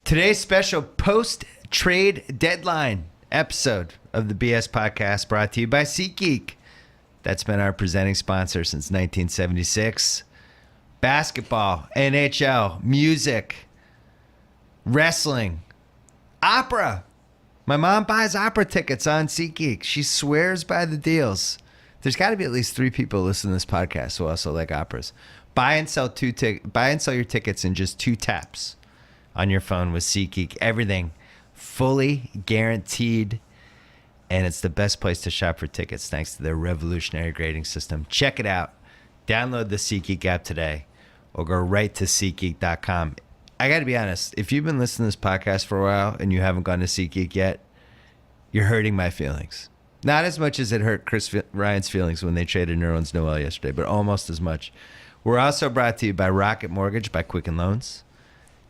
Today's special post-trade deadline episode of the BS Podcast brought to you by SeatGeek. That's been our presenting sponsor since 1976. Basketball, NHL, music, wrestling, opera. My mom buys opera tickets on SeatGeek. She swears by the deals. There's got to be at least 3 people listening to this podcast who also like operas. Buy and sell your tickets in just 2 taps on your phone with SeatGeek. Everything fully guaranteed, and it's the best place to shop for tickets thanks to their revolutionary grading system. Check it out. Download the SeatGeek app today or go right to SeatGeek.com. I got to be honest, if you've been listening to this podcast for a while and you haven't gone to SeatGeek yet, you're hurting my feelings. Not as much as it hurt Chris Ryan's feelings when they traded Nerlens Noel yesterday, but almost as much. We're also brought to you by Rocket Mortgage by Quicken Loans.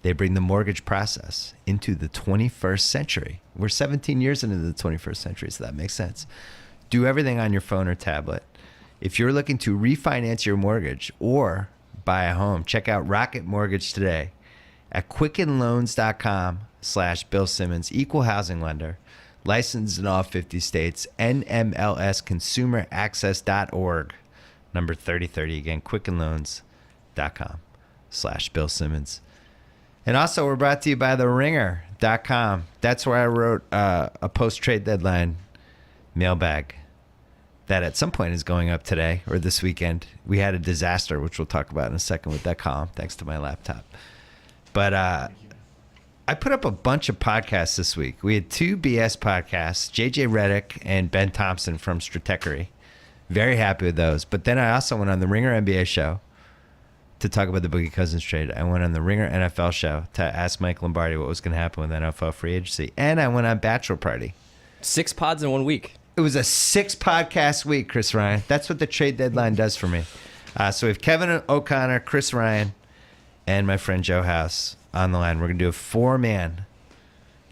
They bring the mortgage process into the 21st century. We're 17 years into the 21st century, so that makes sense. Do everything on your phone or tablet. If you're looking to refinance your mortgage or buy a home, check out Rocket Mortgage today at quickenloans.com/Bill Simmons, equal housing lender, licensed in all 50 states, NMLSconsumeraccess.org, number 3030. Again, quickenloans.com/Bill Simmons. And also, we're brought to you by TheRinger.com. That's where I wrote a post-trade deadline mailbag that at some point is going up today or this weekend. We had a disaster, which we'll talk about in a second with that column, thanks to my laptop. But I put up a bunch of podcasts this week. We had 2 BS podcasts, JJ Redick and Ben Thompson from Stratechery. Very happy with those. But then I also went on the Ringer NBA show to talk about the Boogie Cousins trade. I went on the Ringer NFL show to ask Mike Lombardi what was going to happen with NFL free agency. And I went on Bachelor Party. 6 pods in 1 week. It was a 6-podcast week, Chris Ryan. That's what the trade deadline does for me. So we have Kevin O'Connor, Chris Ryan, and my friend Joe House on the line. We're going to do a 4-man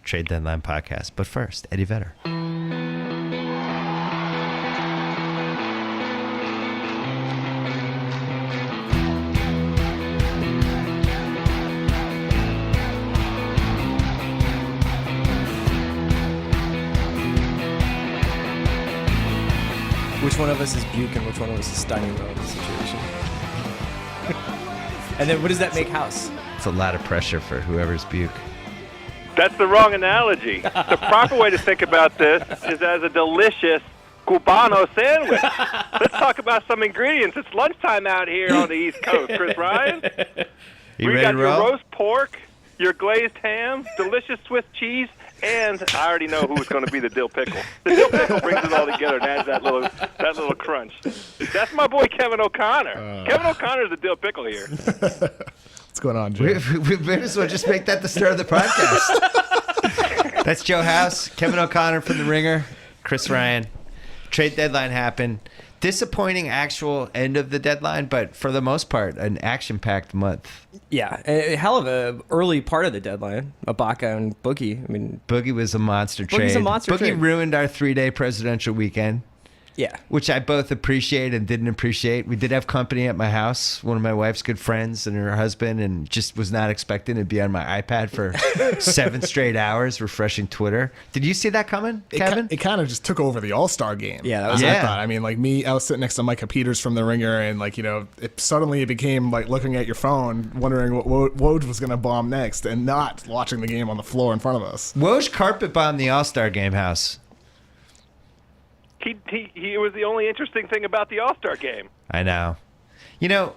trade deadline podcast. But first, Eddie Vedder. Which one of us is Buke and which one of us is Steiny Road in this situation? And then what does that make House? It's a lot of pressure for whoever's Buke. That's the wrong analogy. The proper way to think about this is as a delicious Cubano sandwich. Let's talk about some ingredients. It's lunchtime out here on the East Coast, Chris Ryan. You We ready got to your roll? roast pork, your glazed ham, delicious Swiss cheese, and I already know who's going to be the dill pickle. The dill pickle brings it all together and adds that little crunch. That's my boy Kevin O'Connor. Kevin O'Connor's the dill pickle here. What's going on, Joe? We might as well just make that the start of the podcast. That's Joe House, Kevin O'Connor from The Ringer, Chris Ryan. Trade deadline happened. Disappointing actual end of the deadline, but for the most part, an action-packed month. Yeah, a hell of a early part of the deadline. Ibaka and Boogie. I mean, Boogie was a monster trade. Boogie's a monster Boogie trade. ruined our 3-day presidential weekend. yeah. Which I both appreciate and didn't appreciate. We did have company at my house, one of my wife's good friends and her husband, and just was not expecting to be on my iPad for 7 straight hours refreshing Twitter. Did you see that coming, Kevin? It kind of just took over the All-Star game. Yeah, that was was- what I Yeah. thought. I mean, like I was sitting next to Micah Peters from The Ringer, and suddenly it became like looking at your phone, wondering what Woj was going to bomb next, and not watching the game on the floor in front of us. Woj carpet bombed the All-Star game house. He was the only interesting thing about the All-Star game. I know. You know,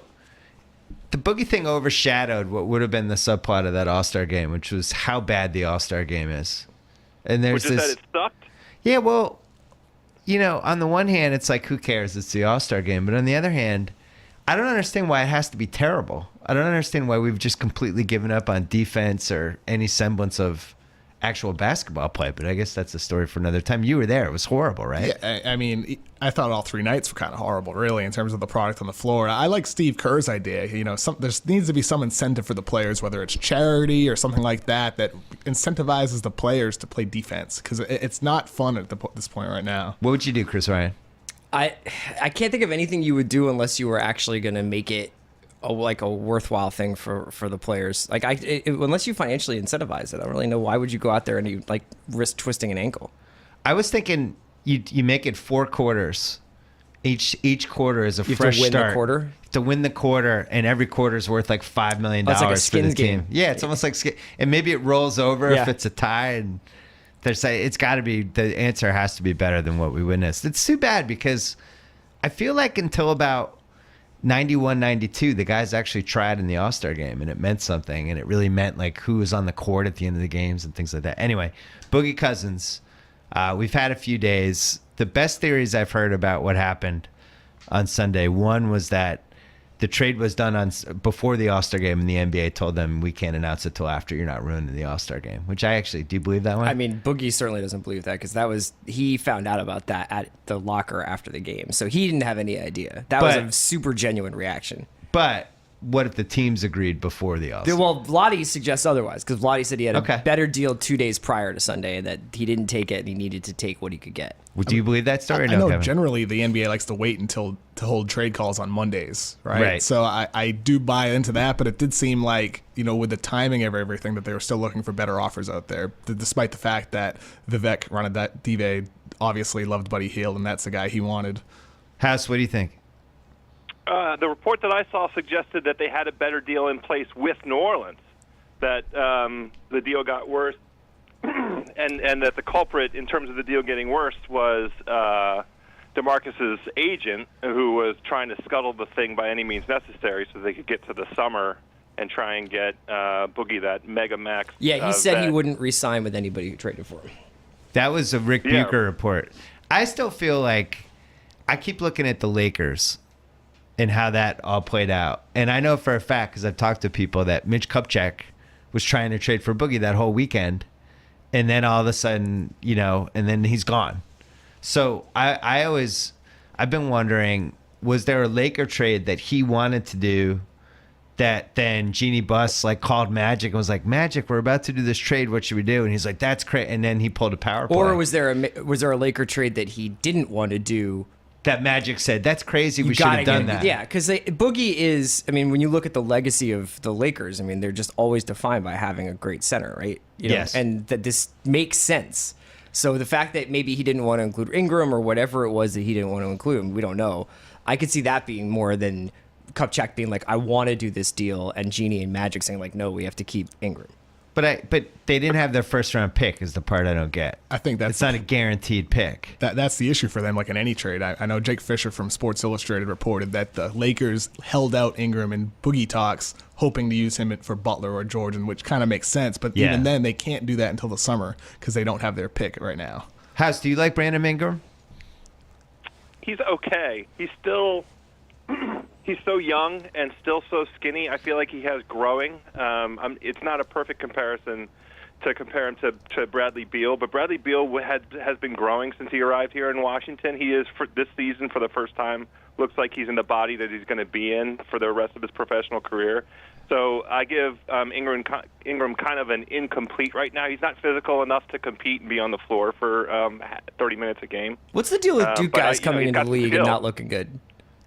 the Boogie thing overshadowed what would have been the subplot of that All-Star game, which was how bad the All-Star game is. And there's Which is this... that it sucked? Yeah, well, you know, on the one hand, it's like, who cares? It's the All-Star game. But on the other hand, I don't understand why it has to be terrible. I don't understand why we've just completely given up on defense or any semblance of actual basketball play. But I guess that's a story for another time. You were there. It was horrible, right? Yeah, I mean, I thought all 3 nights were kind of horrible, really, in terms of the product on the floor. I like Steve Kerr's idea. You know, there needs to be some incentive for the players, whether it's charity or something like that, that incentivizes the players to play defense, because it's not fun at this point right now. What would you do, Chris Ryan? I can't think of anything you would do unless you were actually going to make it a worthwhile thing for the players. Like unless you financially incentivize it, I don't really know why would you go out there and you like risk twisting an ankle. I was thinking you make it 4 quarters. Each quarter is a You have fresh to win start. the quarter. To win the quarter, and every quarter is worth like $5 million Oh, it's like a for the skins team. game. Yeah, it's almost like and maybe it rolls over Yeah. if it's a tie. And it's got to be, the answer has to be better than what we witnessed. It's too bad because I feel like until about 91, 92, the guys actually tried in the All-Star game, and it meant something, and it really meant like who was on the court at the end of the games and things like that. Anyway, Boogie Cousins, we've had a few days. The best theories I've heard about what happened on Sunday, one was that the trade was done before the All-Star game, and the NBA told them we can't announce it till after. You're not ruining the All-Star game, which I actually do you believe that one. I mean, Boogie certainly doesn't believe that because he found out about that at the locker after the game, so he didn't have any idea. That was a super genuine reaction. But what if the teams agreed before the All-Star? Well, Vlade suggests otherwise because Vlade said he had Okay. a better deal 2 days prior to Sunday and that he didn't take it and he needed to take what he could get. Do you believe that story? Or I no, know Kevin? generally the NBA likes to wait to hold trade calls on Mondays, right? Right. So I do buy into that, but it did seem like, with the timing of everything, that they were still looking for better offers out there, despite the fact that Vivek Ranadive obviously loved Buddy Hield, and that's the guy he wanted. House, what do you think? The report that I saw suggested that they had a better deal in place with New Orleans, that the deal got worse, and that the culprit in terms of the deal getting worse was DeMarcus's agent, who was trying to scuttle the thing by any means necessary so they could get to the summer and try and get Boogie that mega max. Yeah, he said he vet. wouldn't re-sign with anybody who traded for him. That was a Rick Yeah. Bucher report. I still feel like I keep looking at the Lakers and how that all played out. And I know for a fact, because I've talked to people, that Mitch Kupchak was trying to trade for Boogie that whole weekend. And then all of a sudden, and then he's gone. So I've been wondering, was there a Laker trade that he wanted to do that then Jeannie Buss called Magic and was like, Magic, we're about to do this trade. What should we do? And he's like, that's great. And then he pulled a power play. Or was there a Laker trade that he didn't want to do? That Magic said, that's crazy. We You should have gotta done get- that. Yeah, because Boogie is. I mean, when you look at the legacy of the Lakers, I mean, they're just always defined by having a great center, right? Yes. And that this makes sense. So the fact that maybe he didn't want to include Ingram or whatever it was that he didn't want to include him, we don't know. I could see that being more than Kupchak being like, I want to do this deal, and Jeannie and Magic saying like, no, we have to keep Ingram. But they didn't have their first round pick is the part I don't get. I think that's It's not a guaranteed pick. That's the issue for them, like in any trade. I know Jake Fisher from Sports Illustrated reported that the Lakers held out Ingram in Boogie talks, hoping to use him for Butler or Jordan, which kind of makes sense. But Yeah. even then, they can't do that until the summer because they don't have their pick right now. House, do you like Brandon Ingram? He's okay. He's still he's so young and still so skinny. I feel like he has growing. It's not a perfect comparison to compare him to Bradley Beal, but Bradley Beal has been growing since he arrived here in Washington. He is, for this season, for the first time, looks like he's in the body that he's going to be in for the rest of his professional career. So I give Ingram kind of an incomplete right now. He's not physical enough to compete and be on the floor for 30 minutes a game. What's the deal with Duke but, guys coming he's into got the the league skill. and not looking good?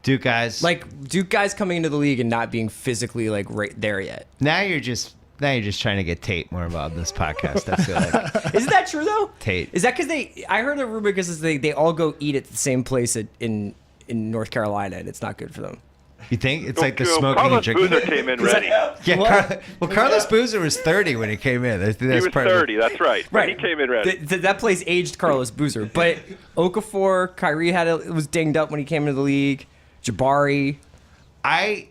Duke guys. Like Duke guys coming into the league and not being physically right there yet. Now you're just trying to get Tate more involved in this podcast. I feel like Isn't that true though? Tate. Is that because I heard a rumor because they all go eat at the same place in North Carolina and it's not good for them. You think it's like the smoking and Carlos drinking? Boozer came in ready. Yeah, Carlos Boozer was 30 when he came in. I think He that's was part of it. 30. That's right. But he came in ready. That place aged Carlos Boozer, but Okafor, Kyrie was dinged up when he came into the league. Jabari. I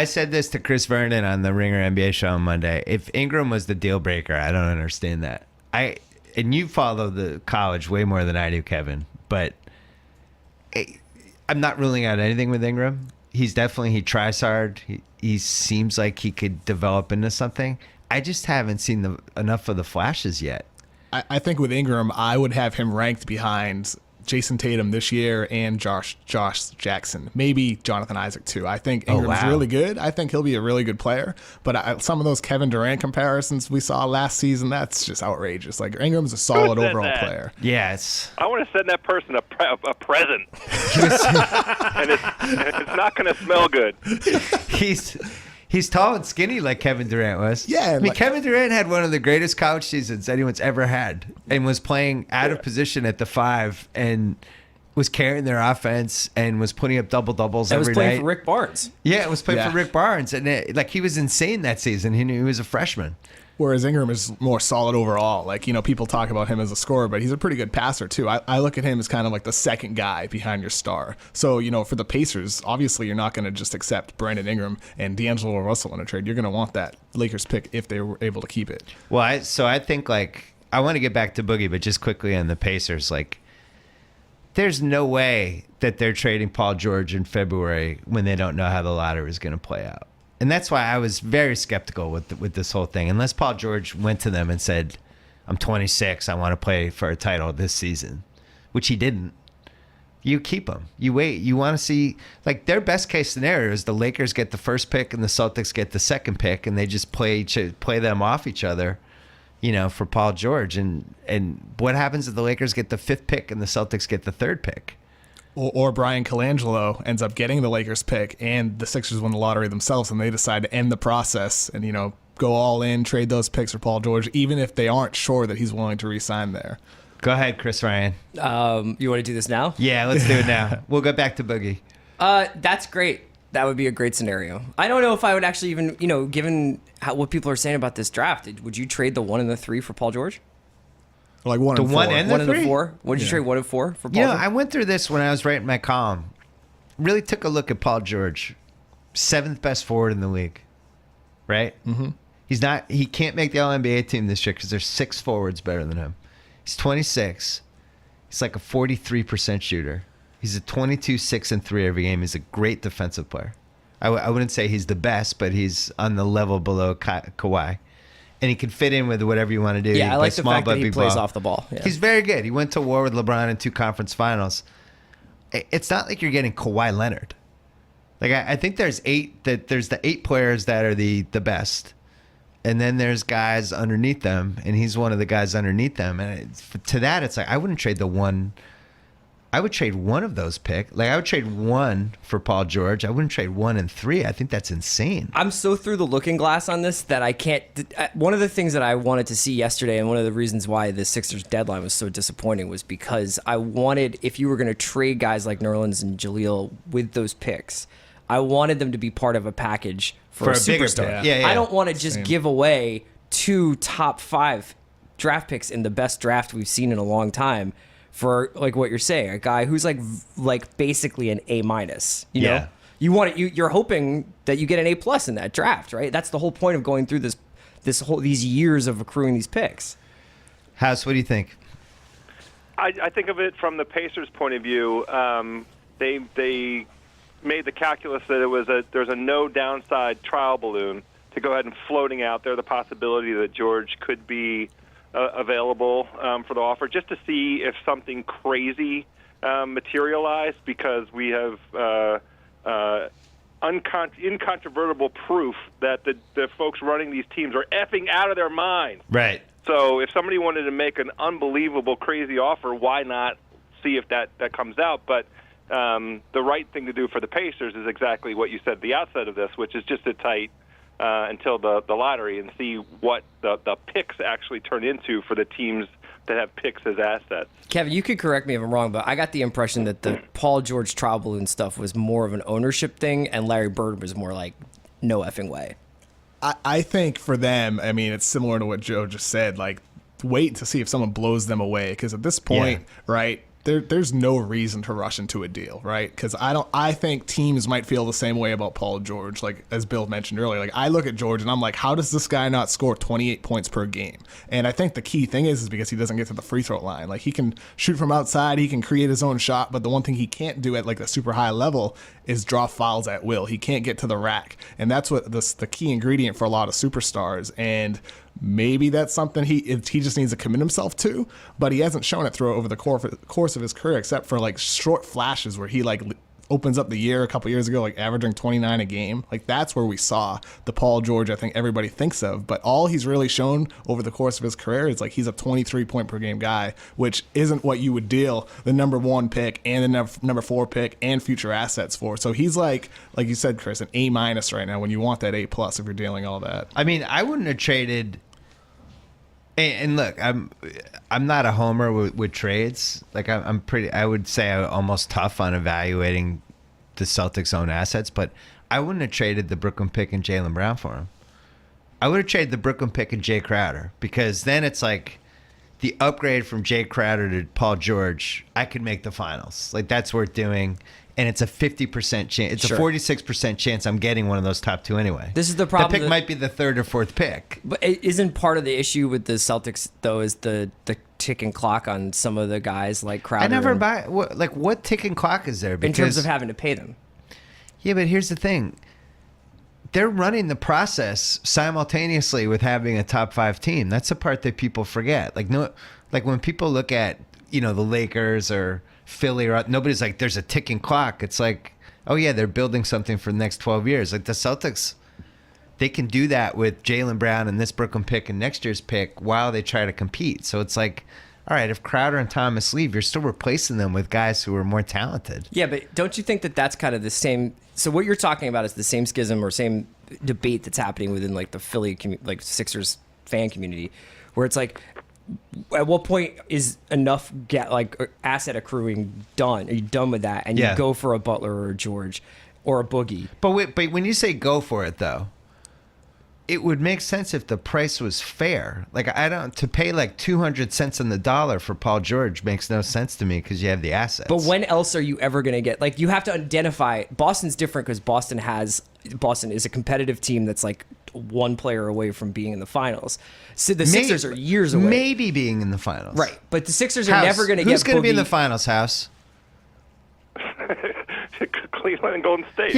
said this to Chris Vernon on the Ringer NBA show on Monday. If Ingram was the deal breaker, I don't understand that. And you follow the college way more than I do, Kevin. But I'm not ruling out anything with Ingram. He tries hard. He seems like he could develop into something. I just haven't seen enough of the flashes yet. I think with Ingram, I would have him ranked behind Jason Tatum this year and Josh Jackson, maybe Jonathan Isaac too. I think Ingram's wow. really good. I think he'll be a really good player. But some of those Kevin Durant comparisons we saw last season, that's just outrageous. Like Ingram's a solid said overall that? player. Yes. I want to send that person a present, and it's not going to smell good. He's tall and skinny like Kevin Durant was. Yeah, I mean, like- Kevin Durant had one of the greatest college seasons anyone's ever had and was playing out of position at the 5 and was carrying their offense and was putting up double-doubles I every was playing night. for Rick Barnes. Yeah, it was playing Yeah. for Rick Barnes. And he was insane that season. He knew he was a freshman. Whereas Ingram is more solid overall. Like, people talk about him as a scorer, but he's a pretty good passer too. I look at him as kind of like the second guy behind your star. So, for the Pacers, obviously you're not going to just accept Brandon Ingram and D'Angelo Russell in a trade. You're going to want that Lakers pick if they were able to keep it. Well, I think, I want to get back to Boogie, but just quickly on the Pacers, there's no way that they're trading Paul George in February when they don't know how the lottery is going to play out. And that's why I was very skeptical with this whole thing. Unless Paul George went to them and said, I'm 26, I want to play for a title this season, which he didn't. You keep him. You wait. You want to see, their best case scenario is the Lakers get the first pick and the Celtics get the second pick, and they just play them off each other, for Paul George. And what happens if the Lakers get the 5th pick and the Celtics get the 3rd pick? Or Brian Colangelo ends up getting the Lakers pick and the Sixers win the lottery themselves and they decide to end the process and, go all in, trade those picks for Paul George, even if they aren't sure that he's willing to re-sign there. Go ahead, Chris Ryan. You want to do this now? Yeah, let's do it now. We'll go back to Boogie. That's great. That would be a great scenario. I don't know if I would actually even, given what people are saying about this draft, would you trade the 1 and the 3 for Paul George? Like 1 The and 4. 1 and the 1 and the 3? 4? Would you trade 1 and 4 for Paul You know, George? I went through this when I was writing my column. Really took a look at Paul George, 7th best forward in the league, right? Mm-hmm. He can't make the All-NBA team this year because there's 6 forwards better than him. He's 26. He's like a 43% shooter. He's a 22, 6, and 3 every game. He's a great defensive player. I wouldn't say he's the best, but he's on the level below Kawhi. And he can fit in with whatever you want to do. Yeah, I like the small fact but that he big plays ball. off the ball. Yeah. He's very good. He went to war with LeBron in 2 conference finals. It's not like you're getting Kawhi Leonard. I think there's the 8 players that are the best. And then there's guys underneath them, and he's one of the guys underneath them. And to that, it's I wouldn't trade the 1. I would trade 1 of those picks. I would trade 1 for Paul George. I wouldn't trade 1 and 3. I think that's insane. I'm so through the looking glass on this that I can't. One of the things that I wanted to see yesterday, and one of the reasons why the Sixers deadline was so disappointing, was because I wanted, if you were going to trade guys like Nerlens and Jaleel with those picks, I wanted them to be part of a package for a bigger superstar. pick. Yeah. I don't want to just Same. give away 2 top 5 draft picks in the best draft we've seen in a long time for what you're saying, a guy who's basically an A-. You Yeah. know, you're hoping that you get an A+ in that draft, right? That's the whole point of going through these years of accruing these picks. House, what do you think? I think of it from the Pacers' point of view. They made the calculus that there's a no downside trial balloon to go ahead and floating out there the possibility that George could be available for the offer, just to see if something crazy materialized, because we have incontrovertible proof that the folks running these teams are effing out of their minds. Right. So if somebody wanted to make an unbelievable, crazy offer, why not see if that comes out? But the right thing to do for the Pacers is exactly what you said at the outset of this, which is just sit tight until the lottery and see what the picks actually turn into for the teams that have picks as assets. Kevin, you could correct me if I'm wrong, but I got the impression that the Paul George trial balloon stuff was more of an ownership thing, and Larry Bird was more like, no effing way. I think for them, I mean, it's similar to what Joe just said. Wait to see if someone blows them away, because at this point, right, there's no reason to rush into a deal, right? Because I think teams might feel the same way about Paul George, as Bill mentioned earlier. I look at George and I'm like, how does this guy not score 28 points per game? And I think the key thing is because he doesn't get to the free throw line. He can shoot from outside, he can create his own shot, but the one thing he can't do at a super high level is draw fouls at will. He can't get to the rack, and that's what the key ingredient for a lot of superstars. And maybe that's something he just needs to commit himself to. But he hasn't shown it through over the course of his career, except for like short flashes where he like opens up the year a couple years ago, like averaging 29 a game. Like that's where we saw the Paul George I think everybody thinks of. But all he's really shown over the course of his career is like he's a 23 point per game guy, which isn't what you would deal the number 1 pick and the number 4 pick and future assets for. So he's like you said, Chris, an A- right now when you want that A+ if you're dealing all that. I mean, I wouldn't have traded. And look, I'm not a homer with trades. Like I'm pretty. I would say I'm almost tough on evaluating the Celtics' own assets, but I wouldn't have traded the Brooklyn pick and Jaylen Brown for him. I would have traded the Brooklyn pick and Jay Crowder, because then it's like the upgrade from Jay Crowder to Paul George. I could make the finals. Like that's worth doing. And it's a 50% chance. It's Sure. a 46% chance I'm getting one of those top 2 anyway. This is the problem. The pick might be the 3rd or 4th pick. But isn't part of the issue with the Celtics though is the ticking clock on some of the guys like Crowder? I never buy what ticking clock is there? in terms of having to pay them. Yeah, but here's the thing. They're running the process simultaneously with having a top 5 team. That's the part that people forget. Like when people look at, the Lakers or Philly, or nobody's like, there's a ticking clock. It's like, oh yeah, they're building something for the next 12 years. Like the Celtics, they can do that with Jaylen Brown and this Brooklyn pick and next year's pick while they try to compete. So it's like, all right, if Crowder and Thomas leave, you're still replacing them with guys who are more talented. Yeah, but don't you think that that's kind of the same? So what you're talking about is the same schism or same debate that's happening within like the Philly, like Sixers fan community, where it's like, at what point is enough asset accruing done? Are you done with that? And you go for a Butler or a George or a Boogie. But when you say go for it, though, it would make sense if the price was fair. Like to pay like 200 cents on the dollar for Paul George makes no sense to me because you have the assets. But when else are you ever going to get, like, you have to identify. Boston's different because Boston is a competitive team that's like one player away from being in the finals. So the Sixers are years away. Maybe being in the finals. Right. But the Sixers are never going to get Who's going to be in the Boogie. finals, House? Cleveland and Golden State.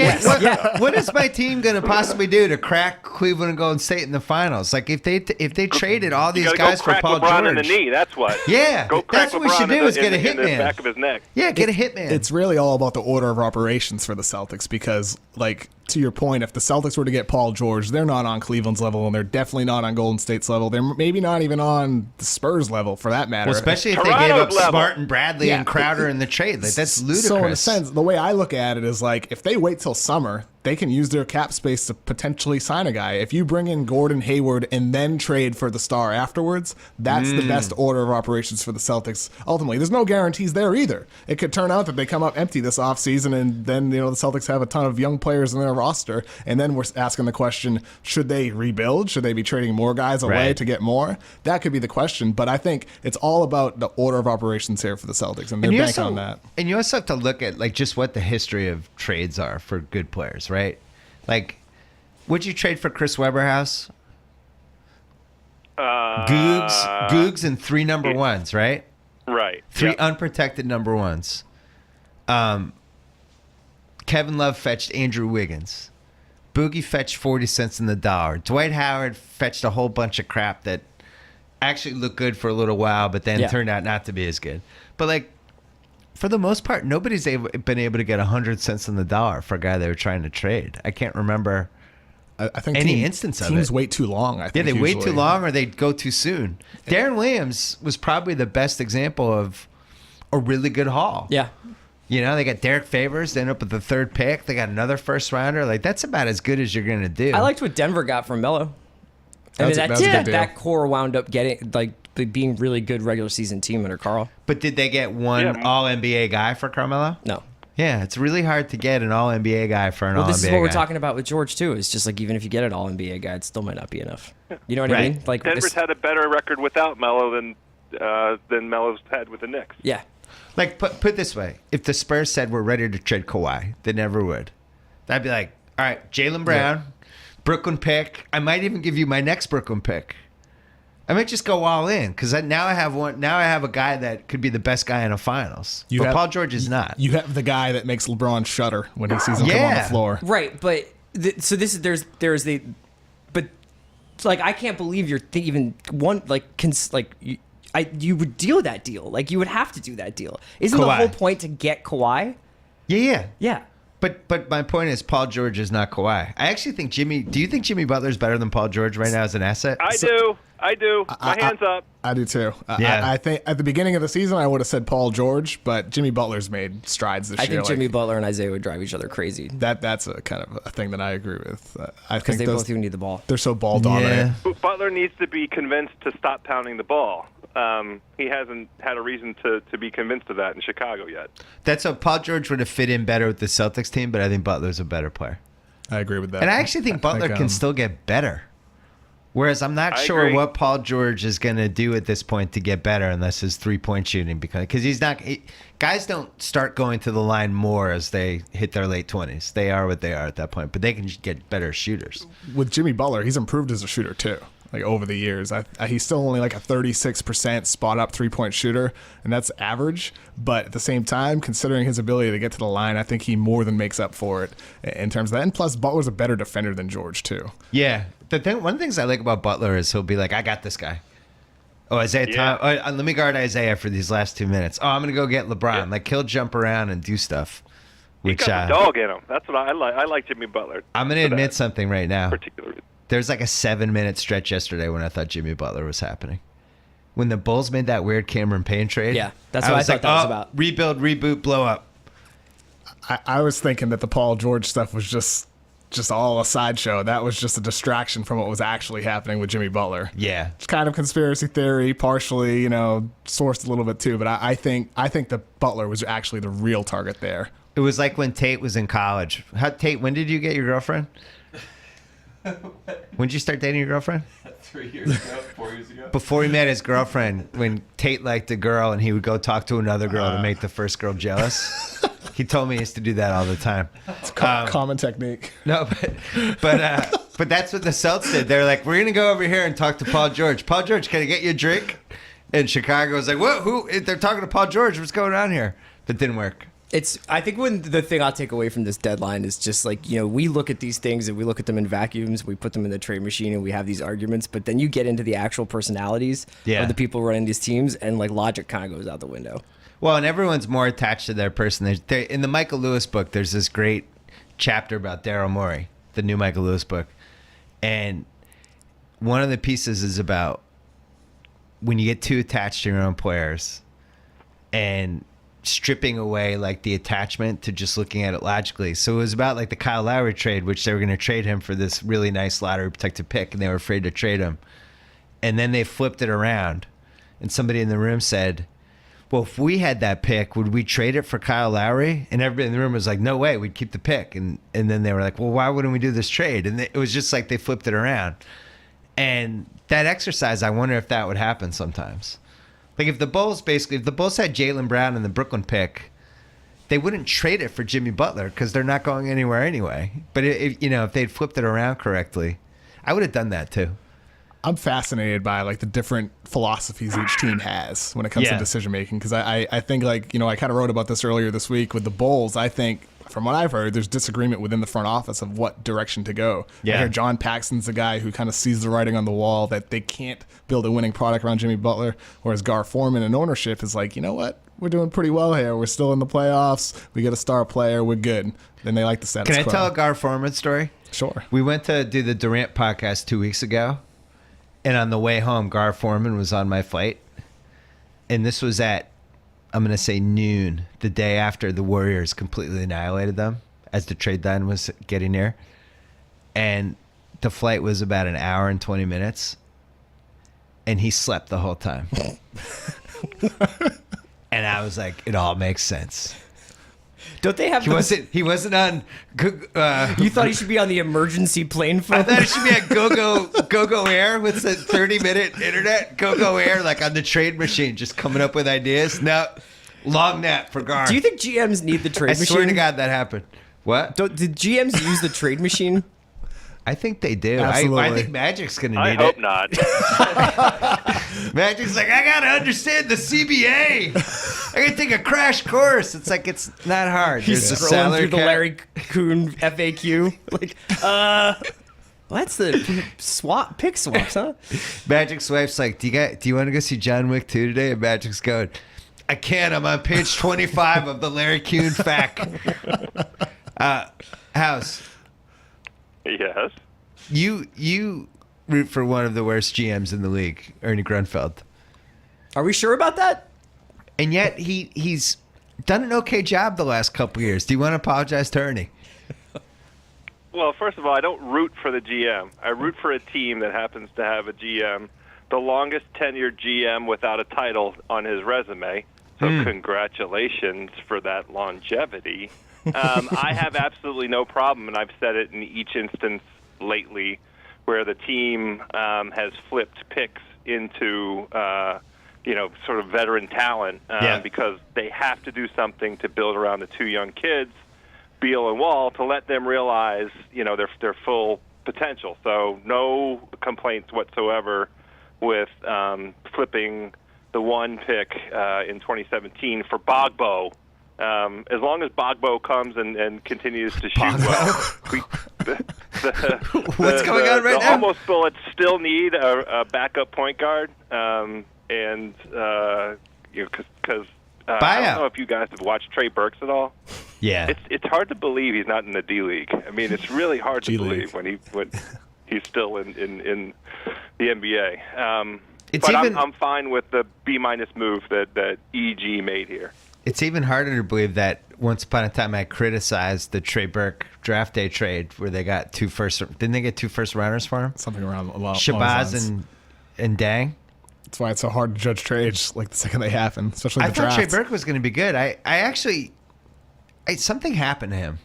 What is my team going to possibly do to crack Cleveland and Golden State in the finals? Like if they traded all these guys for Paul LeBron George in the knee. That's what. Yeah, Go crack that's what we should LeBron do is get a in the hitman. back of his neck. Yeah, get a hitman. It's really all about the order of operations for the Celtics because, like, to your point, if the Celtics were to get Paul George, they're not on Cleveland's level, and they're definitely not on Golden State's level. They're maybe not even on the Spurs level, for that matter. Well, especially if they gave up Smart and Bradley and Crowder in the trade. Like, that's ludicrous. So in a sense, the way I look at it is like, if they wait till summer, they can use their cap space to potentially sign a guy. If you bring in Gordon Hayward and then trade for the star afterwards, that's the best order of operations for the Celtics. Ultimately, there's no guarantees there either. It could turn out that they come up empty this offseason, and then the Celtics have a ton of young players in their roster, and then we're asking the question, should they rebuild? Should they be trading more guys away to get more? That could be the question, but I think it's all about the order of operations here for the Celtics, and they're banking on that. And you also have to look at like just what the history of trades are for good players, right? Like, would you trade for Chris Webber, House? Googs and 3 number ones, right? Right. 3 unprotected number ones. Kevin Love fetched Andrew Wiggins. Boogie fetched 40 cents in the dollar. Dwight Howard fetched a whole bunch of crap that actually looked good for a little while, but then turned out not to be as good. But like, for the most part, nobody's been able to get 100 cents on the dollar for a guy they were trying to trade. I can't remember I think any instance of it. Teams wait too long, I think. Yeah, they wait too long or they go too soon. Darren Williams was probably the best example of a really good haul. Yeah. They got Derek Favors. They end up with the 3rd pick. They got another first rounder. Like, that's about as good as you're going to do. I liked what Denver got from Melo. That core wound up getting being really good regular season team under Carl. But did they get one All-NBA guy for Carmelo? No. Yeah, it's really hard to get an All-NBA guy for an All-NBA guy. This is what we're talking about with George, too. It's just like, even if you get an All-NBA guy, it still might not be enough. You know what I mean? Like Denver's had a better record without Melo than Melo's had with the Knicks. Yeah. Like, put it this way. If the Spurs said we're ready to trade Kawhi, they never would. That'd be like, all right, Jaylen Brown, Brooklyn pick. I might even give you my next Brooklyn pick. I might just go all in because now I have one. Now I have a guy that could be the best guy in a finals. But Paul George is not. You have the guy that makes LeBron shudder when he sees him come on the floor. Right, but like I can't believe you're even one you would deal that deal. Like you would have to do that deal. Isn't the Kawhi. whole point to get Kawhi? Yeah. Yeah. But my point is Paul George is not Kawhi. I actually think do you think Jimmy Butler's better than Paul George right now as an asset? I do. My hands up. I do too. Yeah. I think at the beginning of the season I would have said Paul George, but Jimmy Butler's made strides this I year. think Jimmy Butler and Isaiah would drive each other crazy That's a kind of a thing that I agree with. I because think they both do need the ball. they're so ball dominant. Butler needs to be convinced to stop pounding the ball. He hasn't had a reason to be convinced of that in Chicago yet. That's what Paul George would have fit in better with the Celtics team, but I think Butler's a better player. I agree with that. And I actually think Butler can still get better. Whereas I'm not sure agree. what Paul George is going to do at this point to get better unless his three-point shooting because he's not guys don't start going to the line more as they hit their late 20s. They are what they are at that point, but they can just get better shooters. With Jimmy Butler, he's improved as a shooter too. Like over the years, he's still only like a 36% spot up 3-point shooter, and that's average. But at the same time, considering his ability to get to the line, I think he more than makes up for it in terms of that. And plus, Butler's a better defender than George too. Yeah, one of the things I like about Butler is he'll be like, "I got this guy." Oh, Isaiah let me guard Isaiah for these last 2 minutes. Oh, I'm gonna go get LeBron. Yeah. Like he'll jump around and do stuff. He got the dog in him. That's what I like. I like Jimmy Butler. I'm gonna admit something right now. Particularly. There's like a 7-minute stretch yesterday when I thought Jimmy Butler was happening. When the Bulls made that weird Cameron Payne trade. Yeah, that's what I thought that was about. Rebuild, reboot, blow up. I was thinking that the Paul George stuff was just all a sideshow. That was just a distraction from what was actually happening with Jimmy Butler. Yeah. It's kind of conspiracy theory, partially, sourced a little bit too. But I think that Butler was actually the real target there. It was like when Tate was in college. Tate, when did you get your girlfriend? When did you start dating your girlfriend? 3 years ago, 4 years ago. Before he met his girlfriend, when Tate liked a girl and he would go talk to another girl to make the first girl jealous. He told me he used to do that all the time. It's common technique. No, but that's what the Celts did. They're like, we're going to go over here and talk to Paul George. Paul George, can I get you a drink? And Chicago was like, what? Who? They're talking to Paul George. What's going on here? That didn't work. I think the thing I'll take away from this deadline is just like, we look at these things and we look at them in vacuums, we put them in the trade machine and we have these arguments, but then you get into the actual personalities of the people running these teams and like logic kind of goes out the window. Well, and everyone's more attached to their person. In the Michael Lewis book, there's this great chapter about Daryl Morey, the new Michael Lewis book. And one of the pieces is about when you get too attached to your own players and stripping away like the attachment to just looking at it logically. So it was about like the Kyle Lowry trade, which they were going to trade him for this really nice lottery protected pick, and they were afraid to trade him. And then they flipped it around, and somebody in the room said, well, if we had that pick, would we trade it for Kyle Lowry? And everybody in the room was like, no way, we'd keep the pick. And then they were like, well, why wouldn't we do this trade? And it was just like they flipped it around. And that exercise, I wonder if that would happen sometimes. Like if the Bulls had Jaylen Brown in the Brooklyn pick, they wouldn't trade it for Jimmy Butler because they're not going anywhere anyway. But if they'd flipped it around correctly, I would have done that too. I'm fascinated by like the different philosophies each team has when it comes to decision making, because I think I kind of wrote about this earlier this week with the Bulls. I think from what I've heard, there's disagreement within the front office of what direction to go. Yeah. I hear John Paxson's the guy who kind of sees the writing on the wall that they can't build a winning product around Jimmy Butler, whereas Gar Forman and ownership is like, you know what? We're doing pretty well here. We're still in the playoffs. We get a star player. We're good. Then they like the status quo. Can I tell a Gar Forman story? Sure. We went to do the Durant podcast 2 weeks ago, and on the way home, Gar Forman was on my flight, and this was at, I'm going to say noon, the day after the Warriors completely annihilated them as the trade deadline was getting near. And the flight was about an hour and 20 minutes, and he slept the whole time. And I was like, it all makes sense. Don't they have? He wasn't on. You thought he should be on the emergency plane phone? I thought it should be at Go Air with the 30-minute internet. Go Air, like on the trade machine, just coming up with ideas. No, long nap for Gar. Do you think GMs need the trade I machine? swear to God that happened. What? Did GMs use the trade machine? I think they do. Absolutely. I think Magic's going to need I hope it. not. Magic's like, I got to understand the CBA. I got to take a crash course. It's like, it's not hard. He's There's a scrolling salary through the cap. Larry Kuhn FAQ. Like, Well, that's the pick swaps, huh? Magic's wife's like, do you want to go see John Wick 2 today? And Magic's going, I can't. I'm on page 25 of the Larry Kuhn fact. House. Yes. You root for one of the worst GMs in the league, Ernie Grunfeld. Are we sure about that? And yet he's done an okay job the last couple years. Do you want to apologize to Ernie? Well, first of all, I don't root for the GM. I root for a team that happens to have a GM, the longest tenured GM without a title on his resume. So congratulations for that longevity. I have absolutely no problem, and I've said it in each instance lately, where the team has flipped picks into sort of veteran talent because they have to do something to build around the two young kids, Beal and Wall, to let them realize their full potential. So no complaints whatsoever with flipping the one pick in 2017 for Bogbo. As long as Bogbo comes and continues to shoot well. What's going on right the now? Almost Bullets still need a backup point guard, because I don't know if you guys have watched Trey Burks at all. Yeah, it's hard to believe he's not in the D League. I mean, it's really hard to G-League. believe when he's still in the NBA. It's But even- I'm fine with the B- move that EG made here. it's even harder to believe that once upon a time I criticized the Trey Burke draft day trade where they got didn't they get 2 first rounders for him? Something around along those Shabazz lines. and Dang. That's why it's so hard to judge trades like the second they happen, especially I the thought draft. Trey Burke was going to be good. Something happened to him.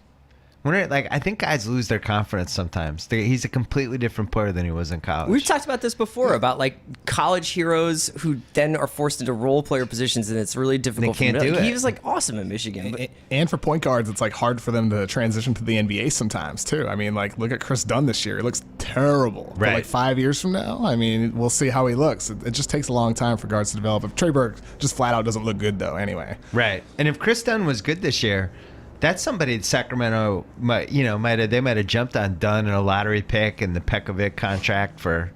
I think guys lose their confidence sometimes. He's a completely different player than he was in college. We've talked about this before about college heroes who then are forced into role player positions, and it's really difficult. They can't for them. do it. He was awesome in Michigan, but And for point guards, it's hard for them to transition to the NBA sometimes too. I mean, look at Chris Dunn this year; he looks terrible. Right. But 5 years from now, I mean, we'll see how he looks. It just takes a long time for guards to develop. If Trey Burke just flat out doesn't look good, though, anyway. Right. And if Chris Dunn was good this year, that's somebody that Sacramento might have jumped on Dunn in a lottery pick, and the Pekovic contract for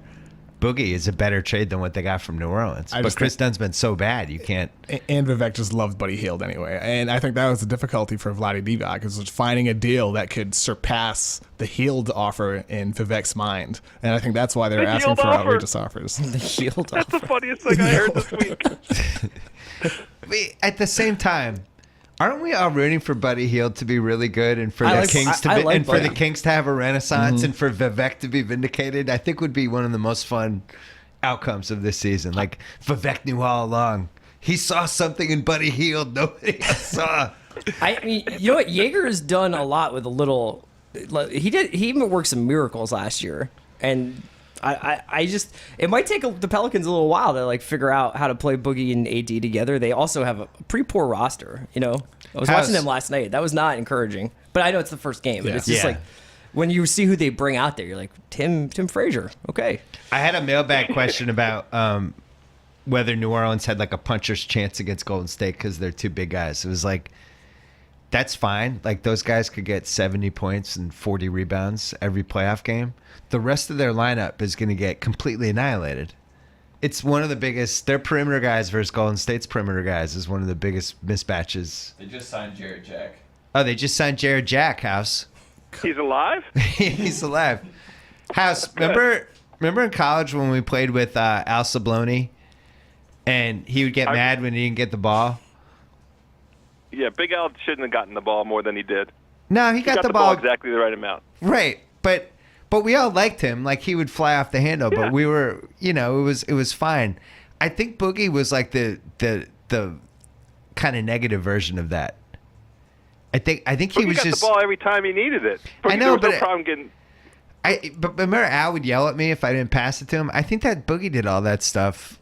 Boogie is a better trade than what they got from New Orleans. But Chris Dunn's been so bad, you can't. And Vivek just loved Buddy Hield anyway. And I think that was the difficulty for Vlade Divac, is finding a deal that could surpass the Hield offer in Vivek's mind. And I think that's why they're The asking Hield for offer. outrageous offers. the Hield That's the funniest thing I heard this week. At the same time, aren't we all rooting for Buddy Hield to be really good, and for I the like- Kings to I be, like and for Buddy. the Kings to have a renaissance, and for Vivek to be vindicated? I think would be one of the most fun outcomes of this season. Vivek knew all along. He saw something in Buddy Hield nobody else saw. I mean, you know what? Yeager has done a lot with a little. He even worked some miracles last year, and I just it might take the Pelicans a little while to figure out how to play Boogie and AD together. They also have a pretty poor roster. I was watching them last night. That was not encouraging. But I know it's the first game. But Yeah. it's just when you see who they bring out there, you're like Tim Frazier. Okay. I had a mailbag question about whether New Orleans had a puncher's chance against Golden State because they're two big guys. It was that's fine. Those guys could get 70 points and 40 rebounds every playoff game. The rest of their lineup is going to get completely annihilated. It's one of the biggest. Their perimeter guys versus Golden State's perimeter guys is one of the biggest mismatches. They just signed Jared Jack. Oh, they just signed Jared Jack, House. He's alive? He's alive. House, remember in college when we played with Al Sabloni, and he would get mad when he didn't get the ball? Yeah, Big Al shouldn't have gotten the ball more than he did. No, he got the ball exactly the right amount. right, but we all liked him. He would fly off the handle, Yeah. but we were, it was fine. I think Boogie was the kind of negative version of that. I think he was got just. the ball every time he needed it. I know, there was but no problem getting. But remember, Al would yell at me if I didn't pass it to him. I think that Boogie did all that stuff,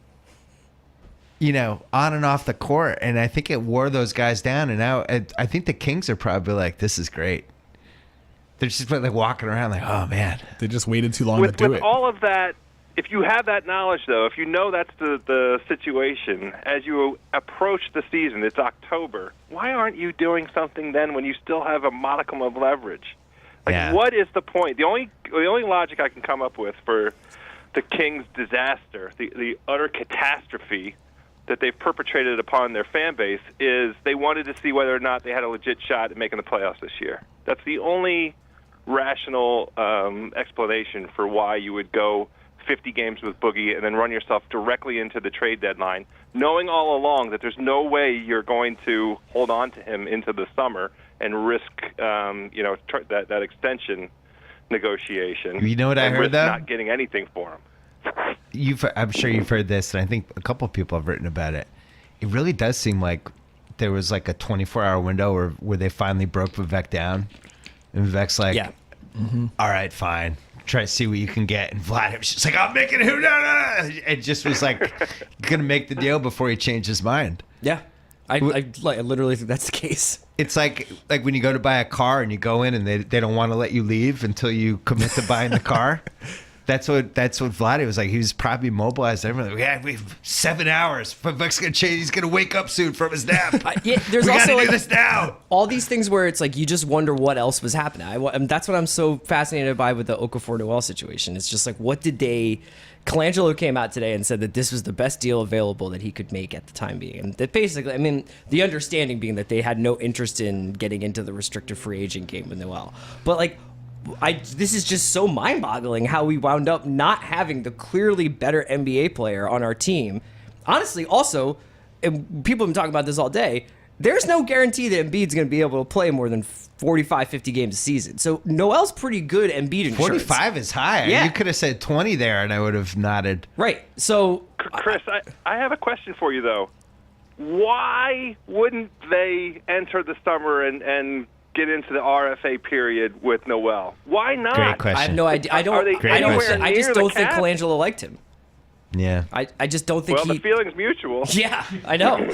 on and off the court, and I think it wore those guys down. And now I think the Kings are probably like, "This is great." They're just walking around "Oh man." They just waited too long With to do it. all of that, if you have that knowledge, though, if you know that's the situation, as you approach the season, it's October, why aren't you doing something then when you still have a modicum of leverage? Like, Yeah. what is the point? The only logic I can come up with for the Kings' disaster, the utter catastrophe that they've perpetrated upon their fan base, is they wanted to see whether or not they had a legit shot at making the playoffs this year. That's the only rational explanation for why you would go 50 games with Boogie and then run yourself directly into the trade deadline, knowing all along that there's no way you're going to hold on to him into the summer and risk that extension negotiation. You know what I and heard, risk though? not getting anything for him. I'm sure you've heard this, and I think a couple of people have written about it. It really does seem like there was like a 24-hour window where they finally broke Vivek down, and Vivek's like, Yeah. all right, fine, try to see what you can get. And Vlad was just like, I'm making who, no. It just was like gonna make the deal before he changed his mind. Yeah. I literally think that's the case. It's like when you go to buy a car and you go in and they don't want to let you leave until you commit to buying the car. That's what Vlade was like. He was probably mobilized. Everyone, we have 7 hours. Vivek's gonna change. He's gonna wake up soon from his nap. There's we also gotta do like, this now. all these things where it's like you just wonder what else was happening. That's what I'm so fascinated by with the Okafor Noel situation. It's just like, what did they? Colangelo came out today and said that this was the best deal available that he could make at the time being, and that basically, I mean, the understanding being that they had no interest in getting into the restricted free agent game with Noel, but like. This is just so mind-boggling how we wound up not having the clearly better NBA player on our team. Honestly, also, and people have been talking about this all day, there's no guarantee that Embiid's going to be able to play more than 45, 50 games a season. So Noel's pretty good Embiid insurance. 45 is high. Yeah. You could have said 20 there, and I would have nodded. Right. So, Chris, I have a question for you, though. Why wouldn't they enter the summer and get into the RFA period with Noel? Why not? Great question. I have no idea. I Are they don't. I anywhere don't. I just near the don't think cap? Colangelo liked him. Yeah. I just don't think Well, he. the feeling's mutual. Yeah, I know.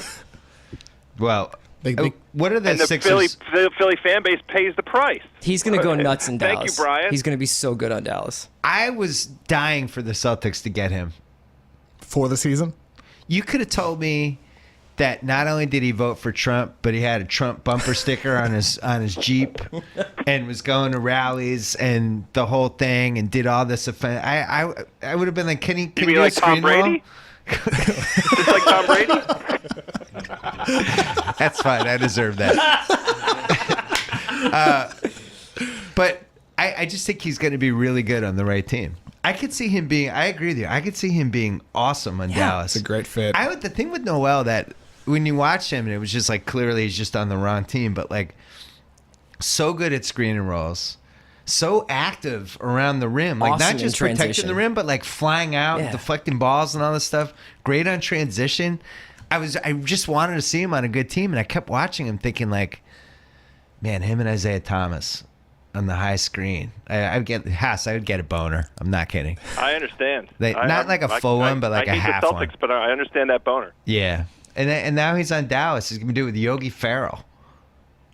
Well, They- what are the And the Sixers? Philly fan base pays the price. He's going to go nuts in Dallas. Thank you, Brian. He's going to be so good on Dallas. I was dying for the Celtics to get him. for the season. You could have told me that not only did he vote for Trump, but he had a Trump bumper sticker on his Jeep and was going to rallies and the whole thing and did all this offense. I would have been like, can you You mean do like a screen Tom Brady? Just like Tom Brady? wall? That's fine. I deserve that. But I just think he's going to be really good on the right team. I could see him being. I agree with you. I could see him being awesome on Dallas. It's a great fit. The thing with Noel that when you watch him, and it was just like clearly he's just on the wrong team, but like so good at screen and rolls, so active around the rim, like Awesome not in just protecting transition. the rim, but like flying out, and Yeah. deflecting balls and all this stuff. Great on transition. I just wanted to see him on a good team, and I kept watching him, thinking like, man, him and Isaiah Thomas on the high screen. I would get a boner. I'm not kidding. I understand. Not like a full one, but like a half I hate the one. Celtics, but I understand that boner. Yeah. And now he's on Dallas. He's going to do it with Yogi Ferrell,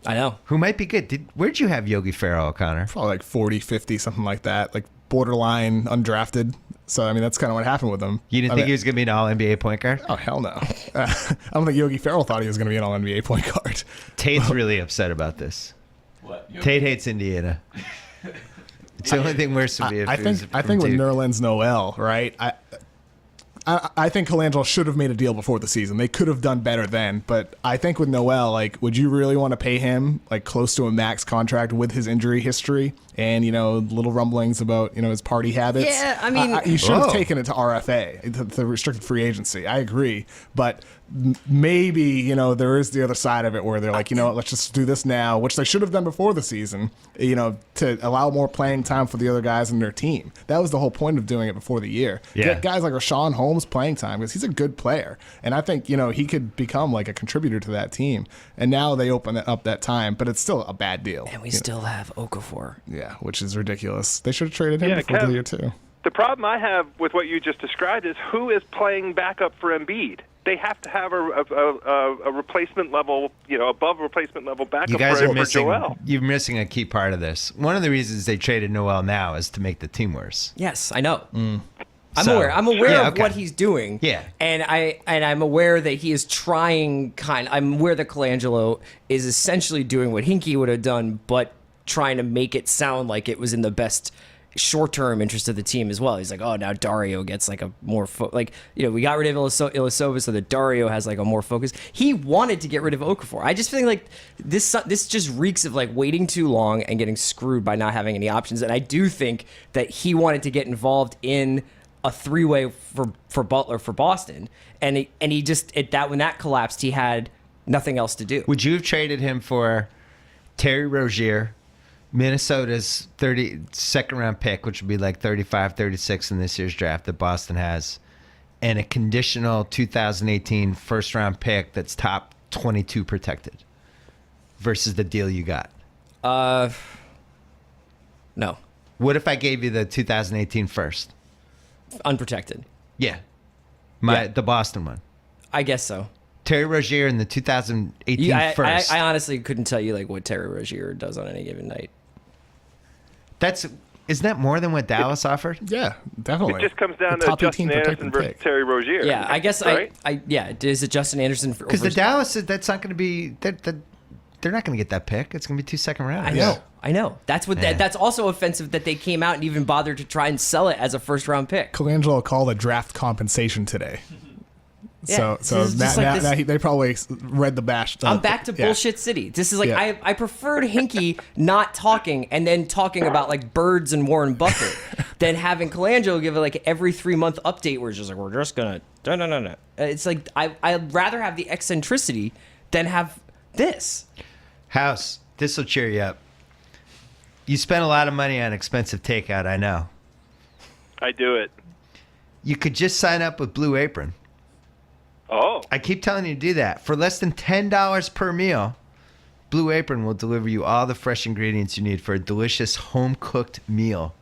I know. who might be good. Where'd you have Yogi Ferrell, O'Connor? Probably like 40, 50, something like that. Like borderline undrafted. So, I mean, that's kind of what happened with him. You didn't think he was going to be an all-NBA point guard? Oh, hell no. I don't think Yogi Ferrell thought he was going to be an all-NBA point guard. Tate's really upset about this. What? Tate hates Indiana. It's the only thing worse would be if I it was think from with Duke. Nerlens Noel, right? I think Colangelo should have made a deal before the season. They could have done better then, but I think with Noel, like, would you really want to pay him like close to a max contract with his injury history and little rumblings about his party habits? Yeah, I mean- you should have Whoa. taken it to RFA, the restricted free agency. I agree, but maybe there is the other side of it where they're like, what, let's just do this now, which they should have done before the season, to allow more playing time for the other guys in their team. That was the whole point of doing it before the year. Yeah. Get guys like Rashawn Holmes playing time because he's a good player, and I think he could become like a contributor to that team. And now they open up that time, but it's still a bad deal. And we still have Okafor. Yeah, which is ridiculous. They should have traded him Yeah, before Kev, the year too. The problem I have with what you just described is who is playing backup for Embiid? They have to have a replacement level, above replacement level backup You guys for, are missing. Joel. You're missing a key part of this. One of the reasons they traded Noel now is to make the team worse. Yes, I know. I'm So- aware. I'm aware Yeah, of okay. what he's doing. Yeah. And I'm aware that he is trying I'm aware that Colangelo is essentially doing what Hinkie would have done, but trying to make it sound like it was in the best short-term interest of the team as well. He's like, oh, now Dario gets like a more we got rid of Ilyasova so that Dario has like a more focus. He wanted to get rid of Okafor. I just feel like this just reeks of like waiting too long and getting screwed by not having any options. And I do think that he wanted to get involved in a three-way for Butler for Boston, and he just when that collapsed, he had nothing else to do. Would you have traded him for Terry Rozier, Minnesota's 32nd round pick, which would be like 35, 36 in this year's draft that Boston has, and a conditional 2018 first round pick that's top 22 protected versus the deal you got? No. What if I gave you the 2018 first? Unprotected. Yeah. Yeah. The Boston one. I guess so. Terry Rozier in the 2018 first. I honestly couldn't tell you like what Terry Rozier does on any given night. Isn't that more than what Dallas offered? Yeah, definitely. It just comes down The to top 18 Justin Anderson protected versus pick. Terry Rozier. Yeah, I guess right? is it Justin Anderson? Because the Dallas, that's not going to be. They're not going to get that pick. It's going to be 2 second rounds. I know. That's what. Yeah. That's also offensive that they came out and even bothered to try and sell it as a first round pick. Colangelo called it draft compensation today. Yeah, So this is just like this- they probably read the bash. I'm back to yeah. bullshit city. This is like Yeah. I preferred Hinkie not talking and then talking about like birds and Warren Buffett than having Colangelo give it like every 3-month update where it's just like we're just gonna no. It's like I'd rather have the eccentricity than have this. House, this will cheer you up. You spent a lot of money on expensive takeout, I know. I do it. You could just sign up with Blue Apron. Oh. I keep telling you to do that. For less than $10 per meal, Blue Apron will deliver you all the fresh ingredients you need for a delicious home-cooked meal.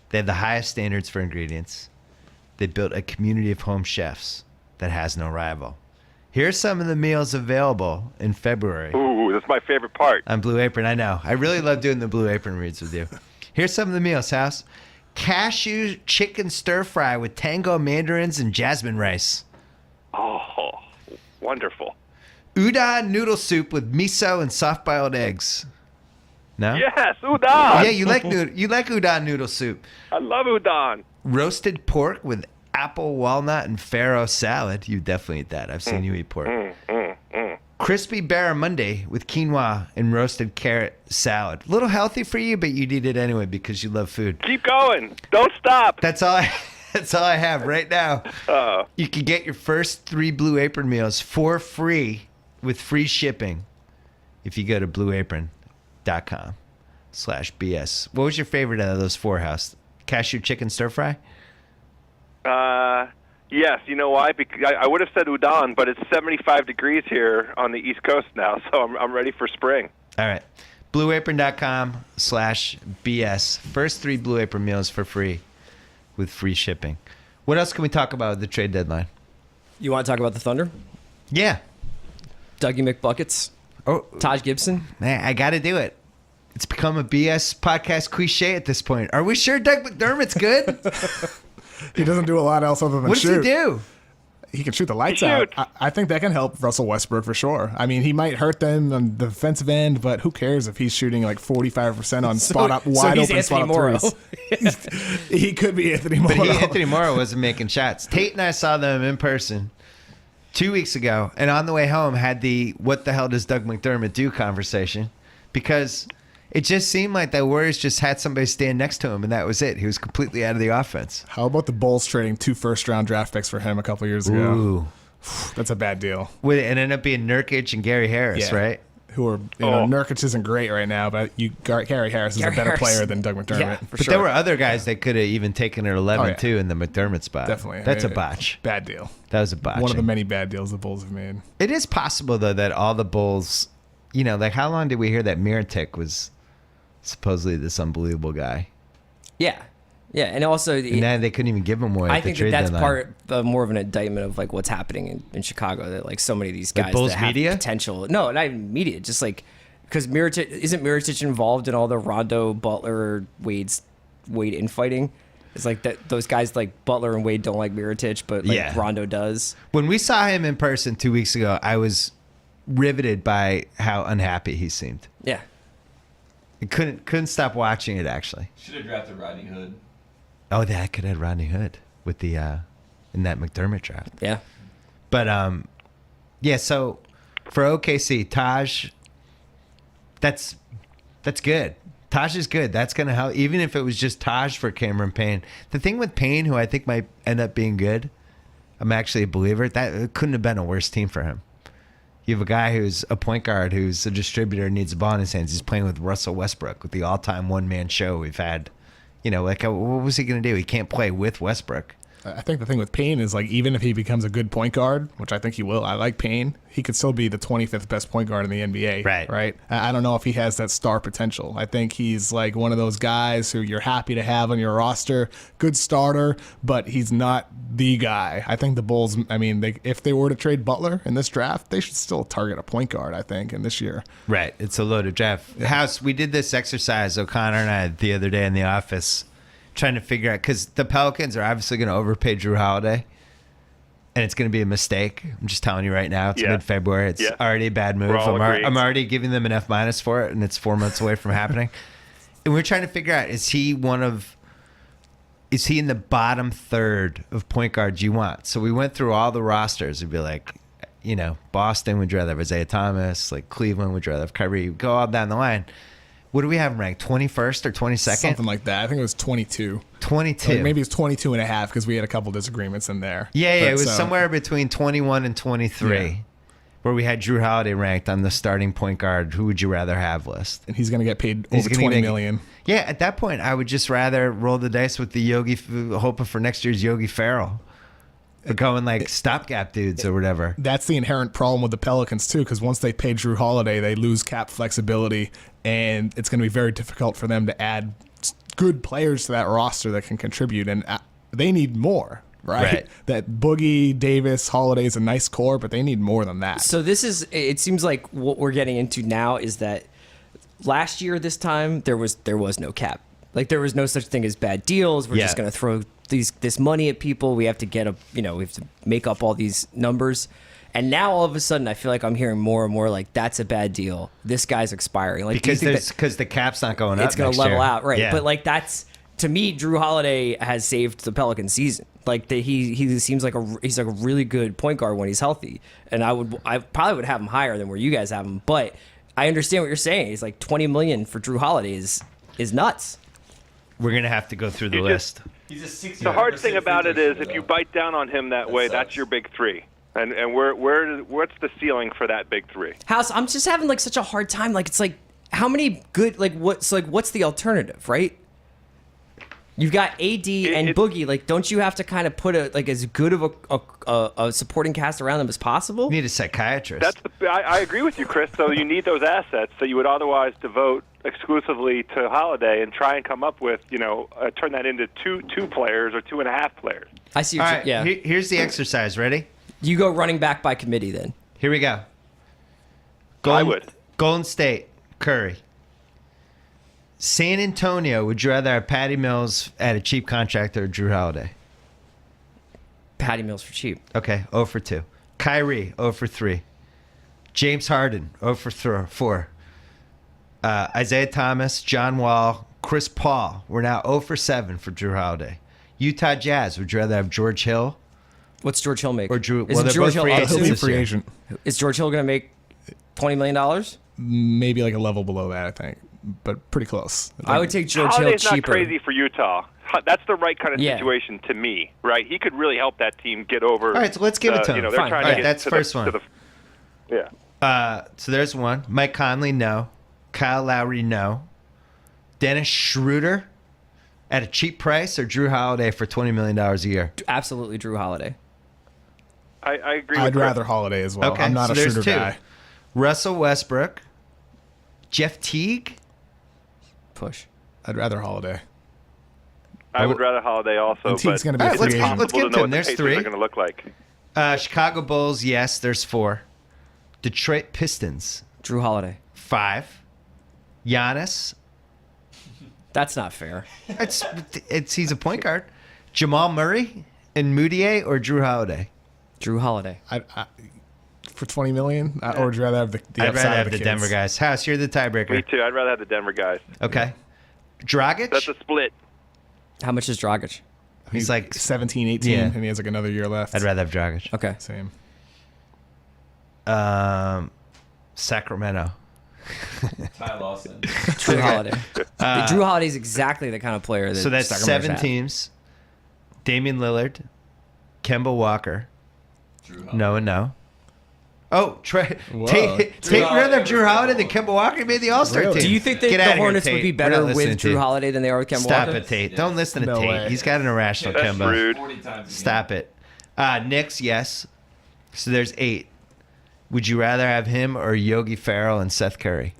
They have the highest standards for ingredients. They built a community of home chefs that has no rival. Here's some of the meals available in February. Ooh, that's my favorite part. On Blue Apron, I know. I really love doing the Blue Apron reads with you. Here's some of the meals, House. Cashew chicken stir fry with tango mandarins and jasmine rice. Oh, wonderful. Udon noodle soup with miso and soft-boiled eggs. No? Yes, udon. Yeah, you like udon noodle soup. I love udon. Roasted pork with apple, walnut, and farro salad. You definitely eat that. I've seen you eat pork. Crispy barramundi with quinoa and roasted carrot salad. A little healthy for you, but you'd eat it anyway because you love food. Keep going. Don't stop. That's all I have right now. You can get your first 3 Blue Apron meals for free with free shipping if you go to blueapron.com/BS. What was your favorite out of those 4, House? Cashew chicken stir fry? Yes, you know why? Because I would have said udon, but it's 75 degrees here on the East Coast now, so I'm ready for spring. All right. Blueapron.com/BS. First 3 Blue Apron meals for free with free shipping. What else can we talk about at the trade deadline? You want to talk about the Thunder? Yeah. Dougie McBuckets? Oh, Taj Gibson? man, I got to do it. It's become a BS podcast cliche at this point. Are we sure Doug McDermott's good? He doesn't do a lot else other than What does shoot. he do? He can shoot the lights He out. shoots. I think that can help Russell Westbrook for sure. I mean, he might hurt them on the defensive end, but who cares if he's shooting like 45% on wide he's open spot Anthony up Morrow. threes. He could be Anthony Morrow. But Anthony Morrow wasn't making shots. Tate and I saw them in person 2 weeks ago, and on the way home had the "what the hell does Doug McDermott do" conversation, because it just seemed like the Warriors just had somebody stand next to him, and that was it. He was completely out of the offense. How about the Bulls trading 2 first-round draft picks for him a couple years ago? Ooh. That's a bad deal. It ended up being Nurkic and Gary Harris, Yeah. right? Who are Nurkic isn't great right now, but Gary Harris is Gary a better Harris. player than Doug McDermott. Yeah, for But sure. there were other guys that could have even taken it 11 Oh, yeah. too in the McDermott spot. Definitely. That's a botch. Bad deal. That was a botch. One of the many bad deals the Bulls have made. It is possible though that all the Bulls, like how long did we hear that Mirotic was supposedly this unbelievable guy? Yeah. Yeah, and also And now they couldn't even give him away. I at the think trade that's deadline. part more of an indictment of like what's happening in Chicago, that like so many of these Like guys Bulls that have media? potential. No, not even media, just like because isn't Mirotic involved in all the Rondo, Butler, Wade infighting? It's like that those guys like Butler and Wade don't like Mirotic, but like Yeah. Rondo does. When we saw him in person 2 weeks ago, I was riveted by how unhappy he seemed. Yeah. I couldn't stop watching it, actually. Should have drafted Rodney Hood. Oh, that could have Rodney Hood with the in that McDermott draft. Yeah. But yeah. So for OKC, Taj, that's good. Taj is good. That's gonna help. Even if it was just Taj for Cameron Payne. The thing with Payne, who I think might end up being good, I'm actually a believer. That it couldn't have been a worse team for him. You have a guy who's a point guard, who's a distributor, needs the ball in his hands. He's playing with Russell Westbrook, with the all-time one-man show we've had. You know, like, what was he going to do? He can't play with Westbrook. I think the thing with Payne is, like, even if he becomes a good point guard, which I think he will, I like Payne, he could still be the 25th best point guard in the NBA. Right. I don't know if he has that star potential. I think he's like one of those guys who you're happy to have on your roster, good starter, but he's not the guy. I think the Bulls, I mean, if they were to trade Butler in this draft, they should still target a point guard, I think, in this year. Right. It's a loaded draft. House, we did this exercise, O'Connor and I, the other day in the office, trying to figure out, because the Pelicans are obviously going to overpay Drew Holiday, and it's going to be a mistake. I'm just telling you right now. It's mid-February. It's already a bad move. I'm already giving them an F- for it, and it's 4 months away from happening. And we're trying to figure out, is he in the bottom third of point guards you want? So we went through all the rosters. It'd be like, you know, Boston would rather have Isaiah Thomas, like Cleveland would rather have Kyrie. Go all down the line. What do we have him ranked? 21st or 22nd? Something like that. I think it was 22. 22. Like maybe it's 22 and a half because we had a couple disagreements in there. Yeah, it was somewhere between 21 and 23 where we had Drew Holiday ranked on the starting point guard, who would you rather have list. And he's going to get paid over $20 million. Yeah, at that point, I would just rather roll the dice with the hoping for next year's Yogi Ferrell. Or going like stopgap dudes or whatever. That's the inherent problem with the Pelicans too, because once they pay Drew Holiday, they lose cap flexibility, and it's going to be very difficult for them to add good players to that roster that can contribute, and they need more, right? That Boogie, Davis, Holiday is a nice core, but they need more than that. So it seems like what we're getting into now is that last year this time there was no cap. Like, there was no such thing as bad deals. We're just going to throw this money at people. We have to we have to make up all these numbers. And now all of a sudden I feel like I'm hearing more and more like, that's a bad deal. This guy's expiring. Like, because the cap's not going up. It's going to level out, right? Yeah. But like, that's, to me, Drew Holiday has saved the Pelican season. Like, he seems like he's like a really good point guard when he's healthy. And I probably would have him higher than where you guys have him. But I understand what you're saying. He's like $20 million for Drew Holiday is nuts. We're going to have to go through the list. He's a 60%. The hard thing about it is, if you bite down on him that way, that's your big three. And what's the ceiling for that big three? House, I'm just having like such a hard time. Like, it's like, how many good, like, what's the alternative, right? You've got AD and Boogie. Like, don't you have to kind of put as good of a supporting cast around them as possible? You need a psychiatrist. I agree with you, Chris. So you need those assets that you would otherwise devote exclusively to Holiday, and try and come up with, turn that into two players or 2.5 players. I see. All right, here's the exercise. Ready? You go running back by committee then. Here we go. I would. Golden State, Curry. San Antonio, would you rather have Patty Mills at a cheap contract or Drew Holiday? Patty Mills for cheap. Okay, 0 for 2. Kyrie, 0 for 3. James Harden, 0 for 4. Isaiah Thomas, John Wall, Chris Paul. We're now 0 for 7 for Drew Holiday. Utah Jazz, would you rather have George Hill? What's George Hill make? Or Drew? Isn't Well, they're George both Hill free up agents soon? He'll be a this free year. agent. Is George Hill going to make $20 million? Maybe like a level below that, I think, but pretty close. I would take George Hill Holiday's cheaper. not crazy for Utah. That's the right kind of Yeah. situation to me, right? He could really help that team get over. All right, so let's give it to him. They're Fine. trying All to right, get that's to first the, one. to the, yeah. So there's one. Mike Conley, no. Kyle Lowry, no. Dennis Schroeder at a cheap price, or Drew Holiday for $20 million a year? Absolutely Drew Holiday. I agree with I'd Chris. rather Holiday as well. Okay, I'm not so a there's shooter two. guy. Russell Westbrook, Jeff Teague. Push. I'd rather Holiday. I would rather Holiday also, And Teague's but gonna be All a right, free agent. let's impossible get to know to what them. There's the Pacers 3. are going to look like. Chicago Bulls, yes, there's 4. Detroit Pistons, Drew Holiday. 5. Giannis, That's not fair. he's a point guard. Jamal Murray and Moutier, or Drew Holiday? Drew Holiday. for $20 million, or would you rather have the I'd upside rather of have the the kids? Denver guys. House, you're the tiebreaker. Me too. I'd rather have the Denver guys. Okay. Dragic? That's a split. How much is Dragic? He's like 17, 18, Yeah. and he has like another year left. I'd rather have Dragic. Okay. Same. Sacramento. Ty Lawson. Drew Holiday. Drew Holiday is exactly the kind of player that So that's Sacramento's 7 had. teams. Damian Lillard, Kemba Walker. Drew Holiday. No and no. Oh, Whoa. Tate Drew rather have Holiday Drew Holiday than Kemba Walker. He made the All-Star Really? team. Do you think that Get the outta here, Hornets would Tate. be We're better not listening with to Drew you. Holiday than they are with Kemba Stop Walker? it, Tate. Yes. Don't listen to No Tate. way. He's got an irrational That's Kemba. rude. 40 times a game. Stop it. Knicks, yes. So there's 8. Would you rather have him or Yogi Ferrell and Seth Curry?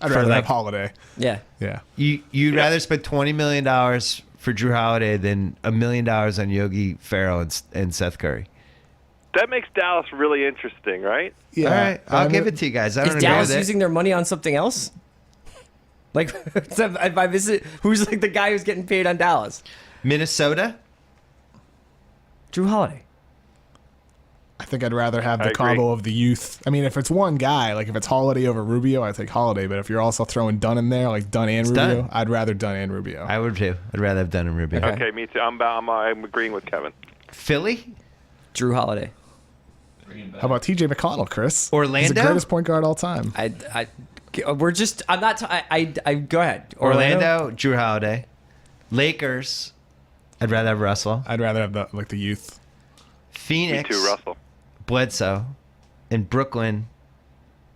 I'd rather like- have Holiday. Yeah. Yeah. You'd rather spend $20 million for Drew Holiday than $1 million on Yogi Ferrell and Seth Curry. That makes Dallas really interesting, right? Yeah. All right, I'll I give mean, it to you guys. I Is don't agree Dallas with it. using their money on something else? Like, if I visit, who's like the guy who's getting paid on Dallas? Minnesota? Drew Holiday. I think I'd rather have I the agree. combo of the youth. I mean, if it's one guy, like if it's Holiday over Rubio, I'd take Holiday. But if you're also throwing Dunn in there, like Dunn and Rubio, Dunn. I'd rather Dunn and Rubio. I would too. I'd rather have done in Rubio. Okay. Okay, me too. I'm agreeing with Kevin. Philly? Drew Holiday. Bring him back. How about TJ McConnell, Chris? He's Orlando? the greatest point guard all time. We're just. I'm not. I go ahead. Orlando, Drew Holiday. Lakers, I'd rather have Russell. I'd rather have the youth. Phoenix, Me too, Russell. Bledsoe. In Brooklyn,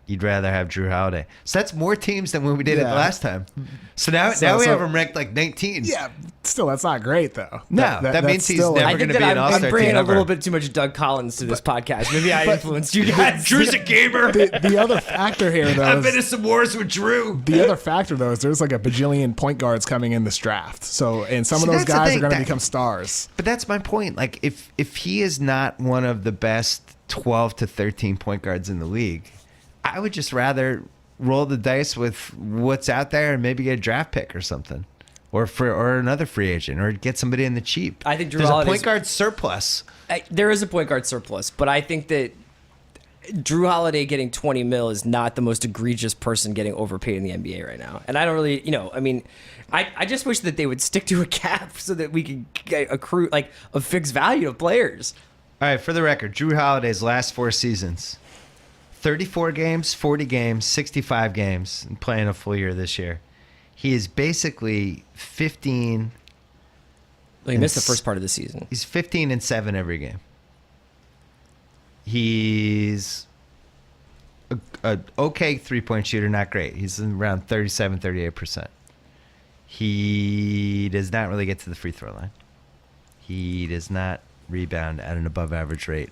you'd rather have Drew Holiday. So that's more teams than when we did it Yeah. last time. So now we So- have him ranked like 19. Yeah, still that's not great though. No, that means that's he's still, never I gonna think that be an I'm all-star bringing team a ever. little bit too much Doug Collins to this podcast. Maybe I influenced you guys. Drew's a gamer. the other factor here though. I've been Is, in some wars with Drew. the other factor though is there's like a bajillion point guards coming in this draft. So and some See, of those that's the guys thing, are going to that- become stars. But that's my point. Like, if he is not one of the best 12 to 13 point guards in the league, I would just rather roll the dice with what's out there and maybe get a draft pick or something, or another free agent, or get somebody in the cheap. I think Drew there's a Holiday's- point guard surplus. There is a point guard surplus, but I think that Drew Holiday getting 20 mil is not the most egregious person getting overpaid in the NBA right now. And I don't really, I mean, I just wish that they would stick to a cap so that we could get accrue like a fixed value of players. All right, for the record, Drew Holiday's last 4 seasons: 34 games, 40 games, 65 games, and playing a full year this year. He is basically 15. Well, he missed the first part of the season. He's 15 and 7 every game. He's a okay 3-point shooter, not great. He's around 37, 38%. He does not really get to the free throw line. He does not rebound at an above average rate.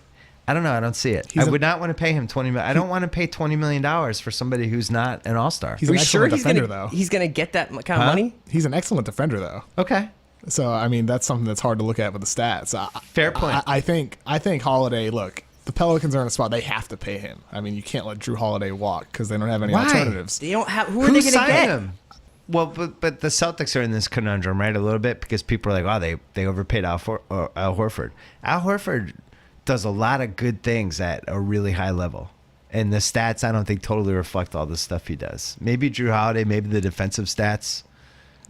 I don't know. I don't see it. I would not want to pay him $20 million. I don't want to pay $20 million for somebody who's not an all-star. He's Are an we sure excellent he's defender gonna though. he's gonna get that kind of Huh? money? He's an excellent defender though. Okay. So I mean that's something that's hard to look at with the stats. Fair point. I think Holiday. Look, the Pelicans are in a spot they have to pay him. I mean you can't let Drew Holiday walk because they don't have any Why? alternatives. They don't have. Who are Who they gonna signed get? him? Well, but the Celtics are in this conundrum, right? A little bit because people are like, oh, they overpaid Al Horford. Al Horford does a lot of good things at a really high level. And the stats, I don't think, totally reflect all the stuff he does. Maybe Drew Holiday, maybe the defensive stats.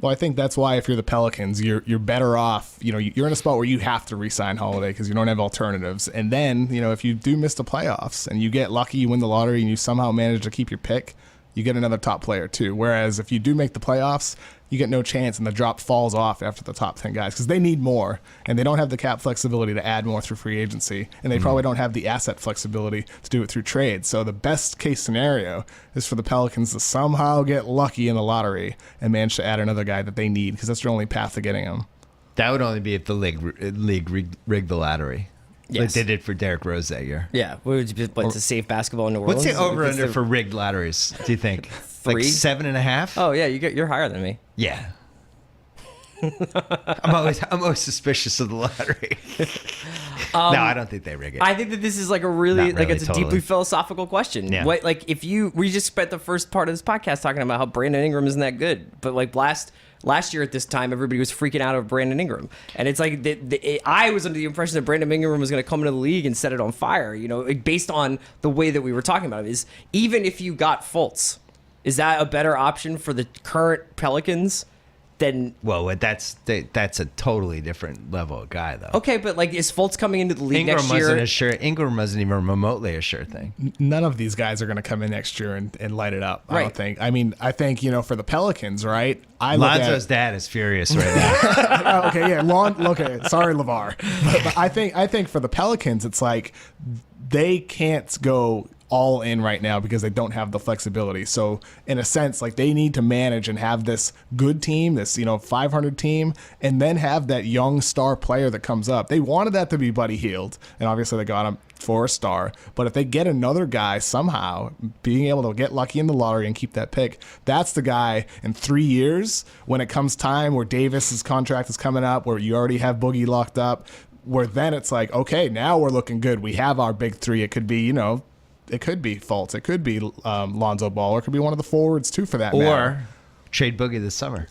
Well, I think that's why if you're the Pelicans, you're better off. You're in a spot where you have to re-sign Holiday because you don't have alternatives. And then if you do miss the playoffs and you get lucky, you win the lottery, and you somehow manage to keep your pick, you get another top player too. Whereas if you do make the playoffs, you get no chance, and the drop falls off after the top 10 guys because they need more, and they don't have the cap flexibility to add more through free agency, and they probably don't have the asset flexibility to do it through trade. So the best case scenario is for the Pelicans to somehow get lucky in the lottery and manage to add another guy that they need because that's their only path to getting him. That would only be if the league rigged the lottery. Like Yes. they did for Derrick Rose that year. Yeah, what would to save basketball in New Orleans? What's the over-under Because for rigged lotteries, do you think? Like 3? 7.5? Oh yeah, you're higher than me. Yeah. I'm always suspicious of the lottery. No, I don't think they rig it. I think that this is like a really, Not really, it's a totally. deeply philosophical question. Yeah. What, like if we just spent the first part of this podcast talking about how Brandon Ingram isn't that good, but like last year at this time, everybody was freaking out of Brandon Ingram. And it's like, I was under the impression that Brandon Ingram was going to come into the league and set it on fire, based on the way that we were talking about it. Is even if you got Fultz, is that a better option for the current Pelicans than... Well, that's a totally different level of guy, though. Okay, but is Fultz coming into the league next year? Ingram wasn't even remotely a sure thing. None of these guys are going to come in next year and light it up. I Right. don't think. I mean, I think for the Pelicans, right? Lonzo's dad is furious right now. Okay, yeah. Okay, sorry, LeVar. But I think for the Pelicans, it's like they can't go all in right now because they don't have the flexibility. So in a sense, they need to manage and have this good team, this 500 team, and then have that young star player that comes up. They wanted that to be Buddy Hield, and obviously they got him for a star. But if they get another guy somehow, being able to get lucky in the lottery and keep that pick, that's the guy in 3 years when it comes time where Davis's contract is coming up, where you already have Boogie locked up, where then it's like, okay, now we're looking good. We have our big three. It could be, it could be Fultz. It could be Lonzo Ball. Or it could be one of the forwards, too, for that matter. Or trade Boogie this summer.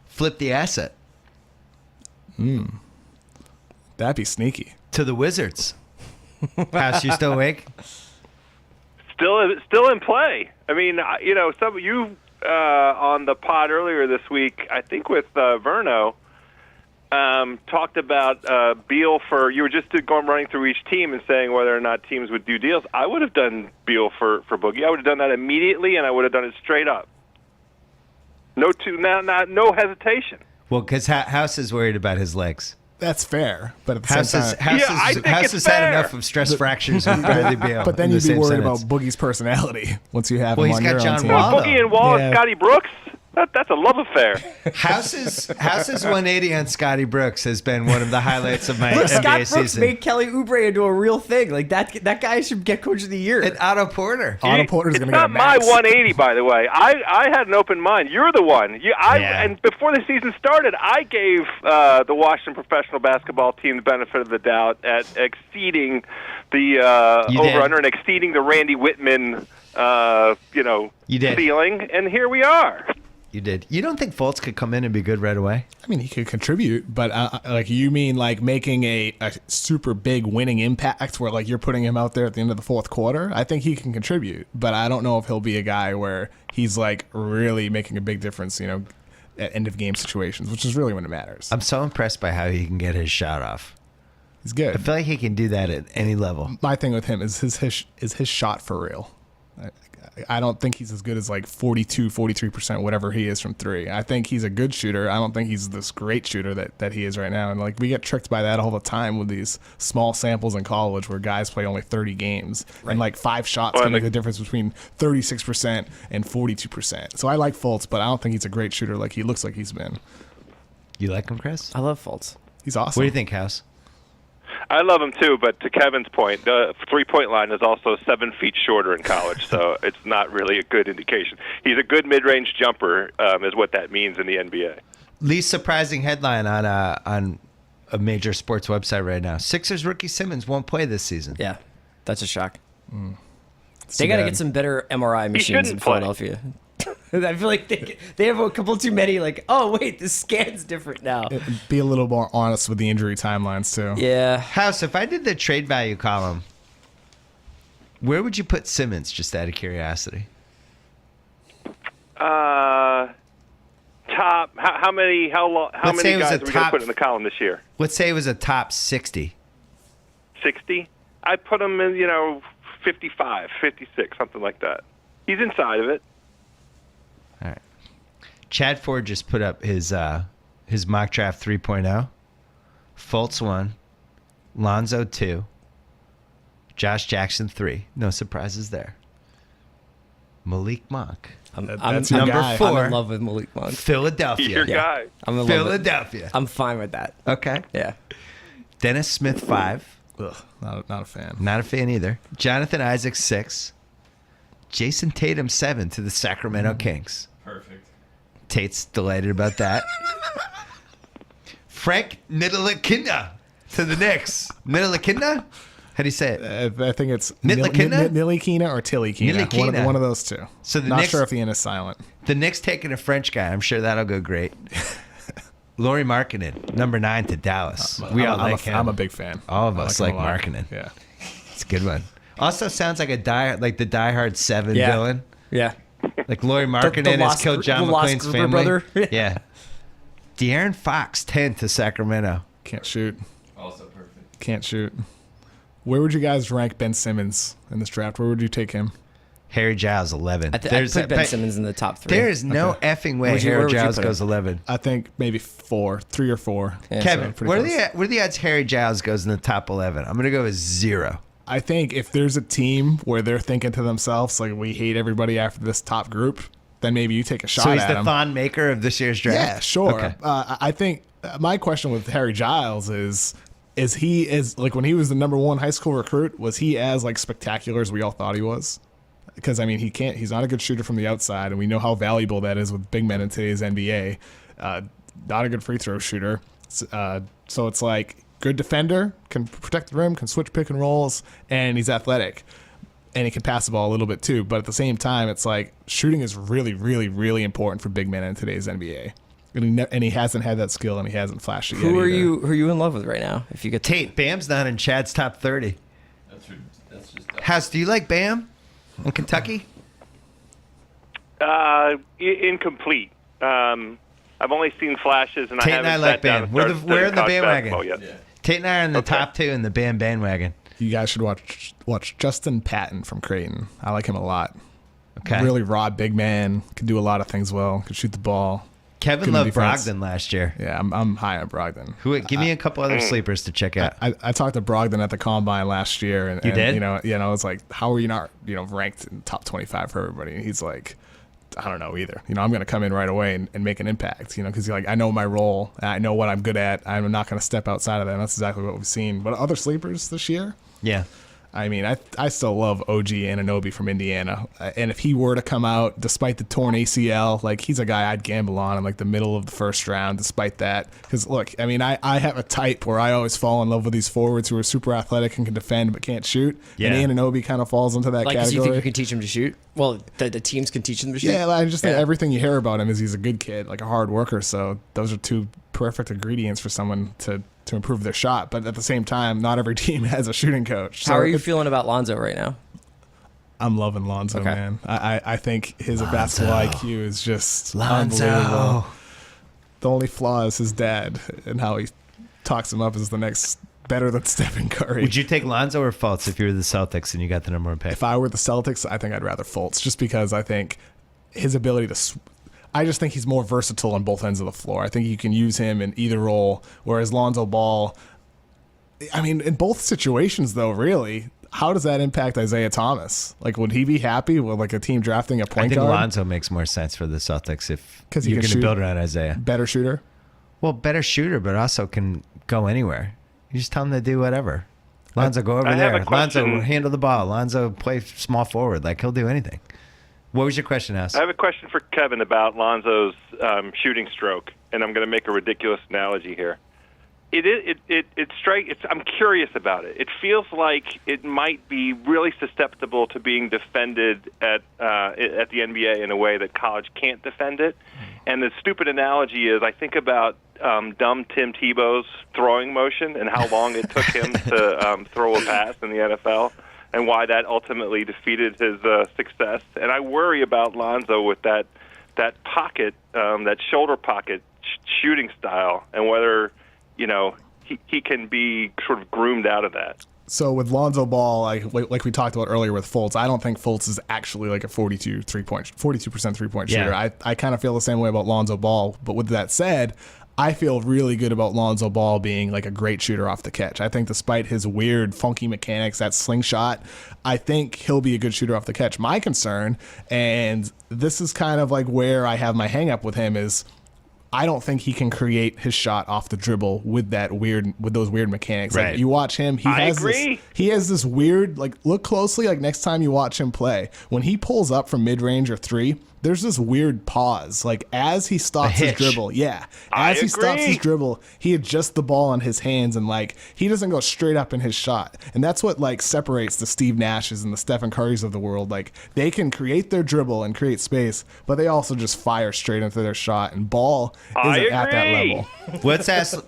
Flip the asset. That'd be sneaky. To the Wizards. House, you still awake? Still in play. I mean, some of you on the pod earlier this week, I think with Verno, talked about Beal you were just running through each team and saying whether or not teams would do deals. I would have done Beal for Boogie. I would have done that immediately, and I would have done it straight up. No hesitation. Well, because House is worried about his legs. That's fair, but at the same time, House has had enough of stress fractures with Bradley Beal. But then in you'd the be same worried sentence. about Boogie's personality once you have Well, him he's on got your John own team. Wall. Boogie and Wall Yeah. and Scotty Brooks. That's a love affair. House's 180 on Scotty Brooks has been one of the highlights of my Look, NBA Scott Brooks season. made Kelly Oubre into a real thing. That guy should get Coach of the Year. And Otto Porter. Otto Porter's It's going to get a not my max. 180, by the way. I had an open mind. You're the one. Yeah. And before the season started, I gave the Washington professional basketball team the benefit of the doubt at exceeding the You did. over-under and exceeding the Randy Whitman, You did. ceiling. And here we are. You did. You don't think Fultz could come in and be good right away? I mean, he could contribute, but you mean making a super big winning impact where you're putting him out there at the end of the fourth quarter? I think he can contribute, but I don't know if he'll be a guy where he's really making a big difference, at end of game situations, which is really when it matters. I'm so impressed by how he can get his shot off. He's I good. feel like he can do that at any level. My thing with him is his shot for real. I don't think he's as good as 42, 43%, whatever he is from three. I think he's a good shooter. I don't think he's this great shooter that he is right now. And we get tricked by that all the time with these small samples in college where guys play only 30 games. Right. And 5 shots can make the difference between 36% and 42%. So I like Fultz, but I don't think he's a great shooter like he looks like he's been. You like him, Chris? I love Fultz. He's awesome. What do you think, House? I love him too, but to Kevin's point, the three-point line is also 7 feet shorter in college, so it's not really a good indication. He's a good mid-range jumper, is what that means in the NBA. Least surprising headline on a major sports website right now. Sixers rookie Simmons won't play this season. Yeah, that's a shock. It's They too got to bad. get some better MRI machines in shouldn't play. Philadelphia. I feel like they have a couple too many. Oh wait, the scan's different now. Be a little more honest with the injury timelines too. Yeah, House, if I did the trade value column, where would you put Simmons, just out of curiosity? Top. How many? How long? How Let's say many it was guys a are we going to top- put in the column this year? Let's say it was a top 60. 60. I put him in, 55, 56, something like that. He's inside of it. All right. Chad Ford just put up his mock draft 3.0. Fultz 1, Lonzo 2, Josh Jackson 3. No surprises there. Malik Monk, That's your number guy. 4. I'm in love with Malik Monk. He's Philadelphia. your guy. I'm in love with. Philadelphia. I'm fine with that. Okay. Yeah. Dennis Smith 5. Ugh, not a fan. Not a fan either. Jonathan Isaac 6. Jason Tatum 7 to the Sacramento Kings. Perfect. Tate's delighted about that. Frank Ntilikina to the Knicks. Ntilikina? How do you say it? I think it's Ntilikina? Ntilikina or Tilikina. Ntilikina. One of those two. So the Not Knicks- sure if the N is silent. The Knicks taking a French guy. I'm sure that'll go great. Laurie Markkinen, number 9 to Dallas. We all like him. I'm a big fan. All of I us him like a lot. Markkinen. Yeah. It's a good one. Also sounds like the Die Hard 7 Yeah. villain. Yeah. Like Laurie Markkinen has Lost killed John the Lost McClane's Gruber family. brother. Yeah. De'Aaron Fox, 10 to Sacramento. Can't shoot. Also perfect. Can't shoot. Where would you guys rank Ben Simmons in this draft? Where would you take him? Harry Giles, 11. I put Ben Simmons in the top 3. There is no effing way Where Harry would you Giles put him? goes 11. I think maybe 3 or 4. Yeah. Kevin, pretty what are, close. what are the odds Harry Giles goes in the top 11? I'm going to go with 0. I think if there's a team where they're thinking to themselves, like, we hate everybody after this top group, then maybe you take a shot So he's at the him. Thon maker of this year's draft? Yeah, sure. Okay. I think my question with Harry Giles is he as like when he was the number 1 high school recruit, was he as like spectacular as we all thought he was? Because I mean, he's not a good shooter from the outside, and we know how valuable that is with big men in today's NBA. Not a good free throw shooter. So it's like good defender, can protect the rim, can switch pick and rolls, and he's athletic. And he can pass the ball a little bit too. But at the same time, it's like shooting is really, really, really important for big men in today's NBA. And he hasn't had that skill, and he hasn't flashed it yet. Who are either. you in love with right now? If you get Tate, Bam's not in Chad's top 30. That's just dumb. House, do you like Bam in Kentucky? Incomplete. I've only seen flashes, and Tate I and haven't I like sat down Bam. and We're started in the studying college bandwagon. basketball yet. Yeah. Tate and I are in the Okay. top 2 in the Bam bandwagon. You guys should watch Justin Patton from Creighton. I like him a lot. Okay. Really raw, big man. Can do a lot of things well. Can shoot the ball. Kevin Good loved defense. Brogdon last year. Yeah, I'm high on Brogdon. Give me a couple other sleepers to check out. I talked to Brogdon at the combine last year, and You did? You know, it's like, how are you not ranked in top 25 for everybody? And he's like, I don't know either. I'm going to come in right away and make an impact. Because like I know my role, and I know what I'm good at. I'm not going to step outside of that. And that's exactly what we've seen. But other sleepers this year. Yeah. I mean, I still love OG Anunoby from Indiana. And if he were to come out, despite the torn ACL, like he's a guy I'd gamble on in like the middle of the first round, despite that. Because look, I mean, I have a type where I always fall in love with these forwards who are super athletic and can defend but can't shoot. Yeah. And Anunoby kind of falls into that like, 'cause category. you think you can teach him to shoot? Well, the teams can teach him to shoot. Yeah, I just think Yeah. everything you hear about him is he's a good kid, like a hard worker. So those are two perfect ingredients for someone to improve their shot. But at the same time, not every team has a shooting coach. How So are you it's- feeling about Lonzo right now? I'm loving Lonzo, Okay. man. I think his basketball IQ is just Lonzo. unbelievable. The only flaw is his dad and how he talks him up as the next better than Stephen Curry. Would you take Lonzo or Fultz if you were the Celtics and you got the number 1 pick? If I were the Celtics, I think I'd rather Fultz, just because I think his ability to. I just think he's more versatile on both ends of the floor. I think you can use him in either role, whereas Lonzo Ball. I mean, in both situations, though, really, how does that impact Isaiah Thomas? Like, would he be happy with like a team drafting a I point think guard? Lonzo makes more sense for the Celtics if 'Cause he you're can going to shoot. build around Isaiah. Better shooter. Well, better shooter, but also can go anywhere. You just tell him to do whatever. Lonzo, go over I have there. a question. Lonzo, handle the ball. Lonzo, play small forward. Like, he'll do anything. What was your question, House? I have a question for Kevin about Lonzo's shooting stroke, and I'm going to make a ridiculous analogy here. I'm curious about it. It feels like it might be really susceptible to being defended at the NBA in a way that college can't defend it. And the stupid analogy is I think about dumb Tim Tebow's throwing motion and how long it took him to throw a pass in the NFL and why that ultimately defeated his success. And I worry about Lonzo with that pocket, that shoulder pocket shooting style, and whether he can be sort of groomed out of that. So with Lonzo Ball, like we talked about earlier with Fultz, I don't think Fultz is actually like a 42% 3-point shooter. Yeah. I kind of feel the same way about Lonzo Ball. But with that said, I feel really good about Lonzo Ball being like a great shooter off the catch. I think despite his weird, funky mechanics, that slingshot, I think he'll be a good shooter off the catch. My concern, and this is kind of like where I have my hang up with him, is I don't think he can create his shot off the dribble with those weird mechanics. Right. Like you watch him, I agree. He has this weird, like, look closely, like next time you watch him play, when he pulls up from mid-range or 3, there's this weird pause. Like as he stops his hitch. dribble, I as he stops his agree. dribble, he adjusts the ball on his hands and like he doesn't go straight up in his shot. And that's what like separates the Steve Nashes and the Stephen Currys of the world. Like they can create their dribble and create space, but they also just fire straight into their shot. And Ball I isn't at that agree. level.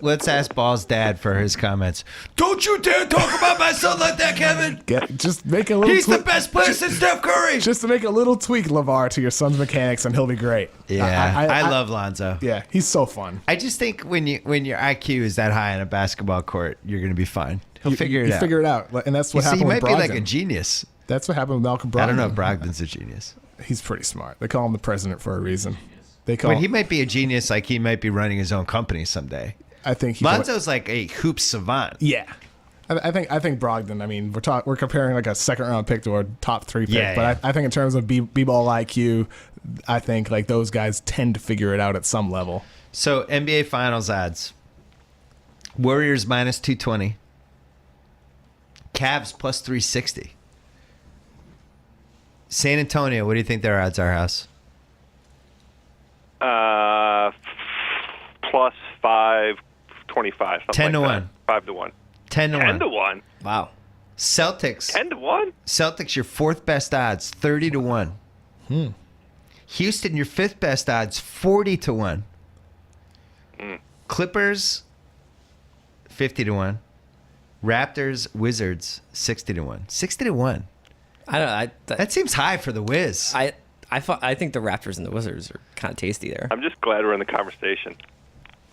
Let's ask Ball's dad for his comments. Don't you dare talk about my son like that, Kevin. Just make a little. He's the best player since Steph Curry. Just to make a little tweak, LeVar, to your son's mechanics, and he'll be great. Yeah, I love Lonzo. Yeah, he's so fun. I just think when your IQ is that high on a basketball court, you're going to be fine. He'll figure it out. Figure it out, and that's what He happened might with be Brogdon. like a genius. That's what happened with Malcolm Brogdon. I don't know if Brogdon's a genius. He's pretty smart. They call him the president for a reason. They call. But he might be a genius, like he might be running his own company someday. I think Lonzo's like a hoop savant. Yeah. I think Brogdon. I mean, we're comparing like a second round pick to a top 3 pick, Yeah, but yeah. I think in terms of b-ball IQ, I think like those guys tend to figure it out at some level. So NBA Finals odds: Warriors minus 220, Cavs plus 360. San Antonio, what do you think their odds are, House? Plus 525. 10 to like 1. That. 5 to 1. 10 to 1. 10 to 1. Wow. Celtics. 10 to 1. Celtics, your fourth best odds, 30 to 1. Houston, your fifth best odds, 40 to 1. Clippers, 50 to 1. Raptors, Wizards, 60 to 1. 60 to 1. I don't know. That seems high for the Wiz. I think the Raptors and the Wizards are kind of tasty there. I'm just glad we're in the conversation.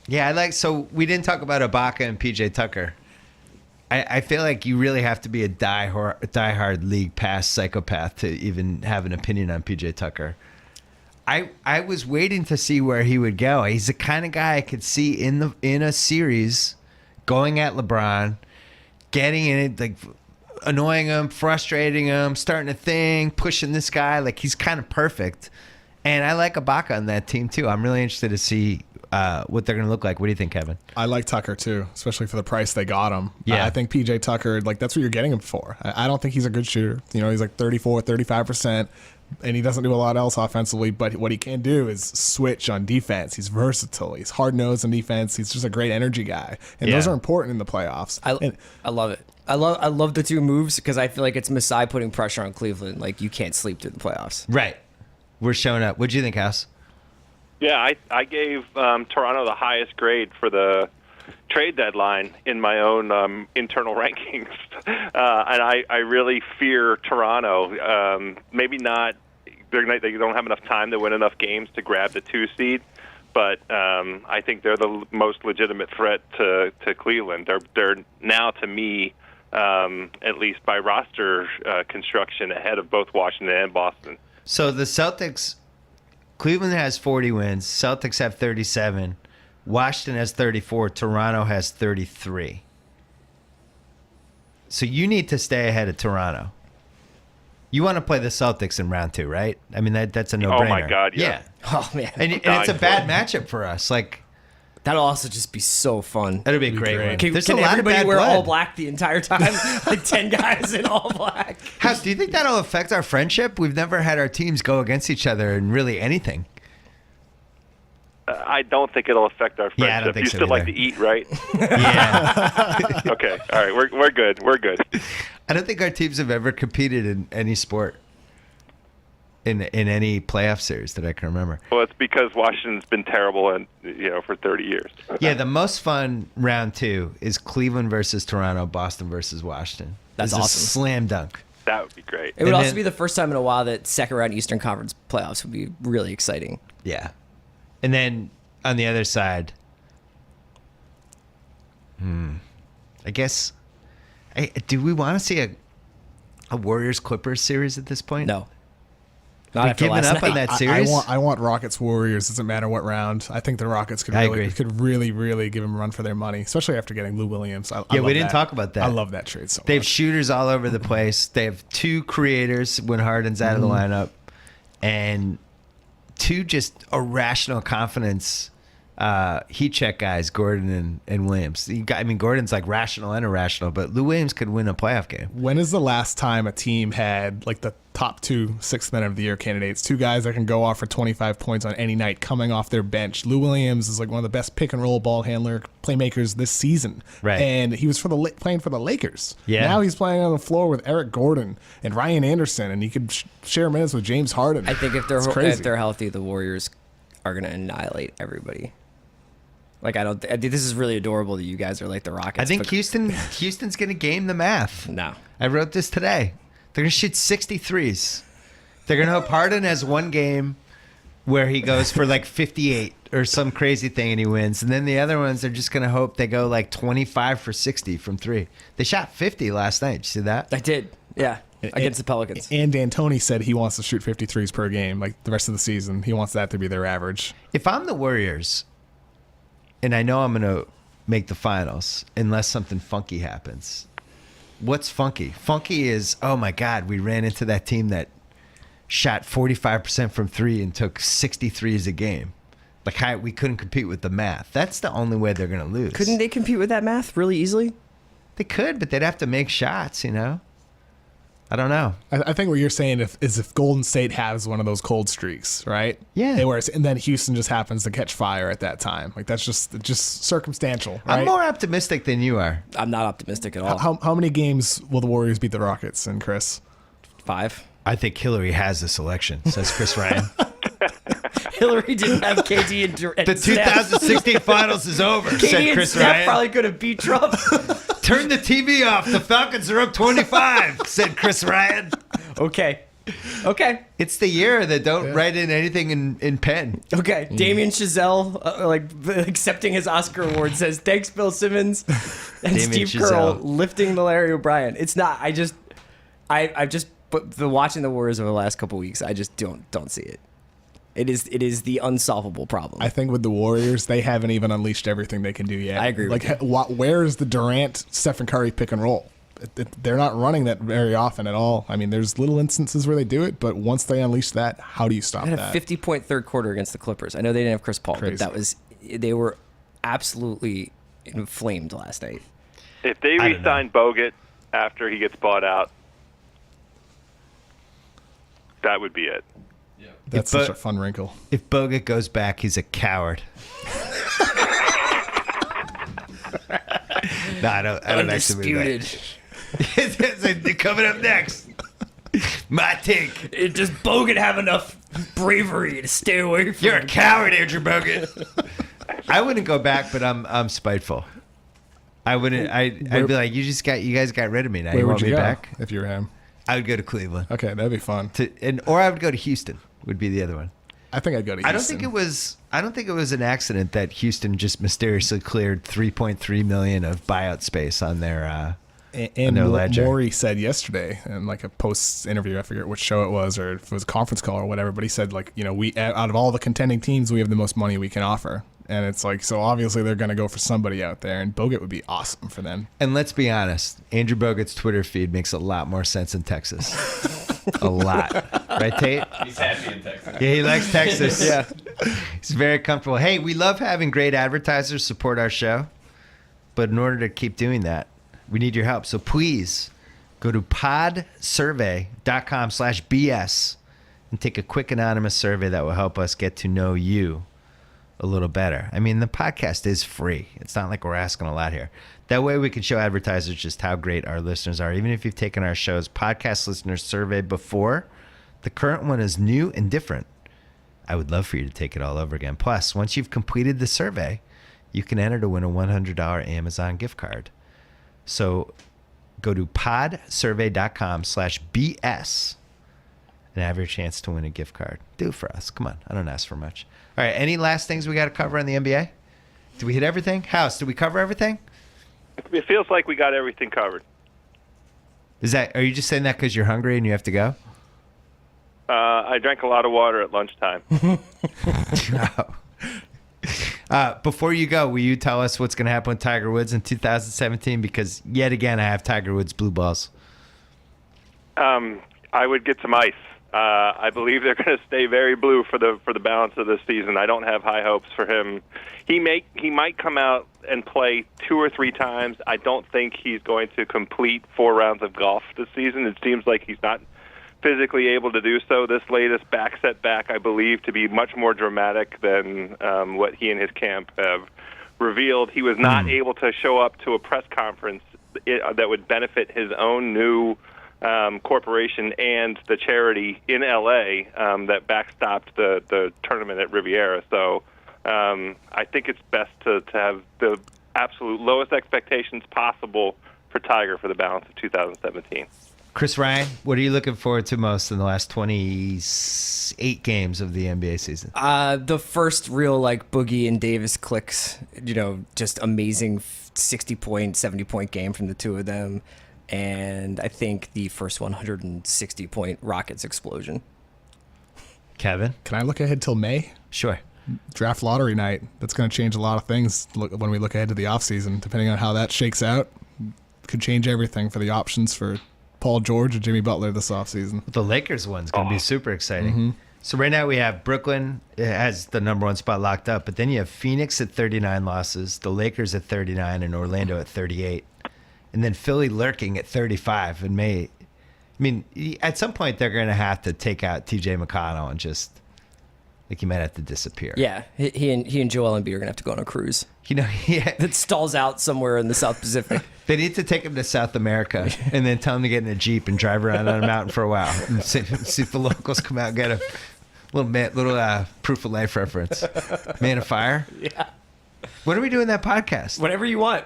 Yeah, so we didn't talk about Ibaka and PJ Tucker. I feel like you really have to be a diehard league pass psychopath to even have an opinion on PJ Tucker. I was waiting to see where he would go. He's the kind of guy I could see in a series going at LeBron, getting in it, like annoying him, frustrating him, starting a thing, pushing this guy. Like he's kind of perfect. And I like Ibaka on that team too. I'm really interested to see what they're going to look like. What do you think, Kevin? I like Tucker too, especially for the price they got him. Yeah. I think PJ Tucker, like that's what you're getting him for. I don't think he's a good shooter. You know, he's like 34, 35%, and he doesn't do a lot else offensively, but what he can do is switch on defense. He's versatile. He's hard-nosed on defense. He's just a great energy guy. And those Yeah. are important in the playoffs. I love it. I love the two moves because I feel like it's Masai putting pressure on Cleveland. Like you can't sleep through the playoffs. Right. We're showing up. What'd you think, House? Yeah, I gave Toronto the highest grade for the trade deadline in my own internal rankings. And I really fear Toronto. Maybe not. They don't have enough time to win enough games to grab the 2 seed. But I think they're the most legitimate threat to Cleveland. They're now, to me, at least by roster construction, ahead of both Washington and Boston. So the Celtics, Cleveland has 40 wins. Celtics have 37. Washington has 34. Toronto has 33. So you need to stay ahead of Toronto. You want to play the Celtics in round 2, right? I mean, that's a no-brainer. Oh, my God, yeah. Oh man, And it's a bad matchup for us. Like, that'll also just be so fun. that'll be a great great. one. Can There's a lot of everybody bad wear blood. all black the entire time? Like 10 guys in all black. House, do you think that'll affect our friendship? We've never had our teams go against each other in really anything. I don't think it'll affect our friendship. Yeah, I don't think you so still like either. to eat, right? Yeah. Okay, all right, we're good. We're good. I don't think our teams have ever competed in any sport. In any playoff series that I can remember. Well, it's because Washington's been terrible and for 30 years. Yeah, the most fun round 2 is Cleveland versus Toronto, Boston versus Washington. That's It's a awesome. slam dunk. That would be great. It would And also then- be the first time in a while that second round Eastern Conference playoffs would be really exciting. Yeah. And then on the other side, I guess, do we want to see a Warriors Clippers series at this point? No. Not We've after given last up night. on that I series. want Rockets Warriors. Doesn't matter what round. I think the Rockets could I really agree. really give them a run for their money, especially after getting Lou Williams. I Yeah, love we didn't talk about that. I love that trade so They have much. shooters all over the place. They have 2 creators when Harden's out of the lineup, and 2 just irrational confidence heat check guys, Gordon and Williams. Gordon's like rational and irrational, but Lou Williams could win a playoff game. When is the last time a team had like the top 2 sixth men of the year candidates, 2 guys that can go off for 25 points on any night coming off their bench? Lou Williams is like one of the best pick and roll ball handler playmakers this season. Right. And he was playing for the Lakers. Yeah. Now he's playing on the floor with Eric Gordon and Ryan Anderson, and he could share minutes with James Harden. I think if It's crazy. they're healthy, the Warriors are going to annihilate everybody. Like, I think this is really adorable that you guys are like the Rockets. I think Houston's going to game the math. No. I wrote this today. They're going to shoot 63s. They're going to hope Harden has one game where he goes for like 58 or some crazy thing and he wins. And then the other ones, they're just going to hope they go like 25 for 60 from 3. They shot 50 last night. Did you see that? I did. Yeah. Against the Pelicans. And D'Antoni said he wants to shoot 53s per game, like the rest of the season. He wants that to be their average. If I'm the Warriors, and I know I'm going to make the finals unless something funky happens. What's funky? Funky is, oh my God, we ran into that team that shot 45% from 3 and took 63s a game. Like, we couldn't compete with the math. That's the only way they're going to lose. Couldn't they compete with that math really easily? They could, but they'd have to make shots, I don't know. I think what you're saying is if Golden State has one of those cold streaks, right? Yeah. And then Houston just happens to catch fire at that time. Like, that's just circumstantial, right? I'm more optimistic than you are. I'm not optimistic at all. How many games will the Warriors beat the Rockets, and Chris? 5. I think Hillary has the selection, says Chris Ryan. Hillary didn't have KD and The 2016 finals is over, KD said and Chris Steph Ryan. probably could have beat Trump. Turn the TV off. The Falcons are up 25, said Chris Ryan. Okay. It's the year that don't write in anything in pen. Okay. Damien Chazelle, accepting his Oscar award, says, thanks, Bill Simmons. And Damien Steve Carell Chazelle. lifting the Larry O'Brien. It's not, but watching the Warriors over the last couple weeks, I just don't see it. It is the unsolvable problem. I think with the Warriors, they haven't even unleashed everything they can do yet. I agree with where is the Durant, Stephen Curry pick and roll? They're not running that very often at all. I mean, there's little instances where they do it, but once they unleash that, how do you stop They had that? a 50-point third quarter against the Clippers. I know they didn't have Chris Paul, Crazy. but they were absolutely inflamed last night. If they I don't re-sign Bogut after he gets bought out, that would be it. That's such a fun wrinkle. If Bogut goes back, he's a coward. No, I don't actually mean Undisputed. that. Coming up next, my take. Does Bogut have enough bravery to stay away from You're a coward, Andrew Bogut. I wouldn't go back, but I'm spiteful. I wouldn't. I'd be like, you guys got rid of me. Now Where you would want you me go back? if you were him? I would go to Cleveland. Okay, that'd be fun. Or I would go to Houston. Would be the other one. I think I'd go to Houston. I don't think it was an accident that Houston just mysteriously cleared $3.3 million of buyout space on their And no ledger. Maury said yesterday in like a post interview, I forget which show it was or if it was a conference call or whatever, but he said we out of all the contending teams, we have the most money we can offer. And it's like, so obviously they're going to go for somebody out there, and Bogut would be awesome for them. And let's be honest, Andrew Bogut's Twitter feed makes a lot more sense in Texas. A lot. Right, Tate? He's happy in Texas. Yeah, he likes Texas. Yeah. He's very comfortable. Hey, we love having great advertisers support our show. But in order to keep doing that, we need your help. So please go to podsurvey.com/BS and take a quick anonymous survey that will help us get to know you a little better. I mean, the podcast is free. It's not like we're asking a lot here. That way we can show advertisers just how great our listeners are. Even if you've taken our show's podcast listeners survey before, the current one is new and different. I would love for you to take it all over again. Plus, once you've completed the survey, you can enter to win a $100 Amazon gift card. So go to podsurvey.com/BS and have your chance to win a gift card. Do it for us. Come on. I don't ask for much. All right. Any last things we got to cover on the NBA? Did we hit everything? House, did we cover everything? It feels like we got everything covered. Are you just saying that because you're hungry and you have to go? I drank a lot of water at lunchtime. Before you go, will you tell us what's going to happen with Tiger Woods in 2017? Because yet again, I have Tiger Woods blue balls. I would get some ice. I believe they're going to stay very blue for the balance of this season. I don't have high hopes for him. He might come out and play 2 or 3 times. I don't think he's going to complete 4 rounds of golf this season. It seems like he's not physically able to do so. This latest back setback, I believe, to be much more dramatic than what he and his camp have revealed. He was not able to show up to a press conference that would benefit his own new corporation and the charity in L.A. That backstopped the tournament at Riviera. So I think it's best to have the absolute lowest expectations possible for Tiger for the balance of 2017. Chris Ryan, what are you looking forward to most in the last 28 games of the NBA season? The first real Boogie and Davis clicks, just amazing 60-point, 70-point game from the two of them. And I think the first 160-point Rockets explosion. Kevin? Can I look ahead till May? Sure. Draft lottery night. That's going to change a lot of things when we look ahead to the offseason. Depending on how that shakes out, could change everything for the options for Paul George or Jimmy Butler this offseason. The Lakers one's going to be super exciting. So right now we have Brooklyn has the number 1 spot locked up, but then you have Phoenix at 39 losses, the Lakers at 39, and Orlando at 38. And then Philly lurking at 35 in May. I mean, at some point they're going to have to take out T.J. McConnell and just, he might have to disappear. Yeah, he and Joel Embiid are going to have to go on a cruise. Yeah. That stalls out somewhere in the South Pacific. They need to take him to South America and then tell him to get in a Jeep and drive around on a mountain for a while and see if the locals come out and get a little proof of life reference. Man of Fire? Yeah. When are we doing that podcast? Whatever you want.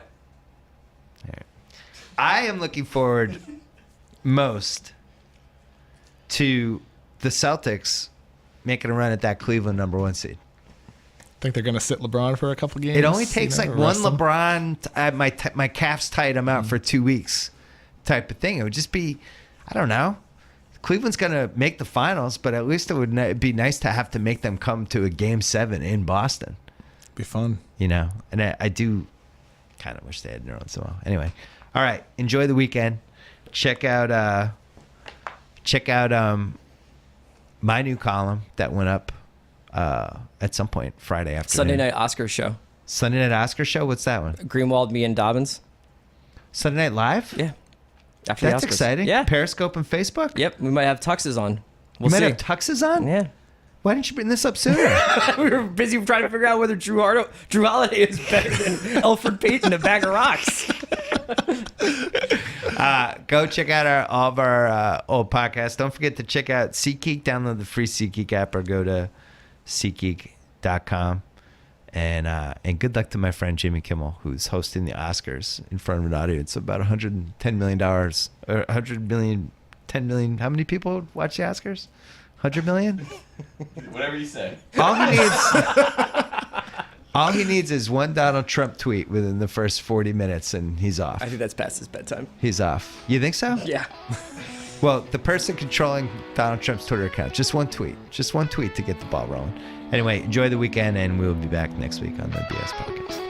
I am looking forward most to the Celtics making a run at that Cleveland number 1 seed. Think they're going to sit LeBron for a couple games? It only takes one rest him? LeBron. My calf's tight. I'm out for 2 weeks, type of thing. It would just be, I don't know. Cleveland's going to make the finals, but at least it would be nice to have to make them come to a Game 7 in Boston. Be fun. And I do kind of wish they had Nerlens as well. Anyway, all right. Enjoy the weekend. Check out my new column that went up at some point Friday afternoon. Sunday night Oscar show. Sunday night Oscar show? What's that one? Greenwald, me and Dobbins. Sunday Night Live? Yeah. After That's the Oscars. exciting. Yeah. Periscope and Facebook? Yep. We might have tuxes on. You might have tuxes on? Yeah. Why didn't you bring this up sooner? We were busy trying to figure out whether Drew Holiday is better than Alfred Payton, a bag of rocks. Go check out all of our old podcasts. Don't forget to check out SeatGeek. Download the free SeatGeek app or go to SeatGeek.com. And good luck to my friend Jimmy Kimmel, who's hosting the Oscars in front of an audience of about $110 million. Or 100 million, 10 million. How many people watch the Oscars? 100 million? Whatever you say. All he needs is one Donald Trump tweet within the first 40 minutes, and he's off. I think that's past his bedtime. He's off. You think so? Yeah. Well, the person controlling Donald Trump's Twitter account, just one tweet to get the ball rolling. Anyway, enjoy the weekend, and we'll be back next week on the BS Podcast.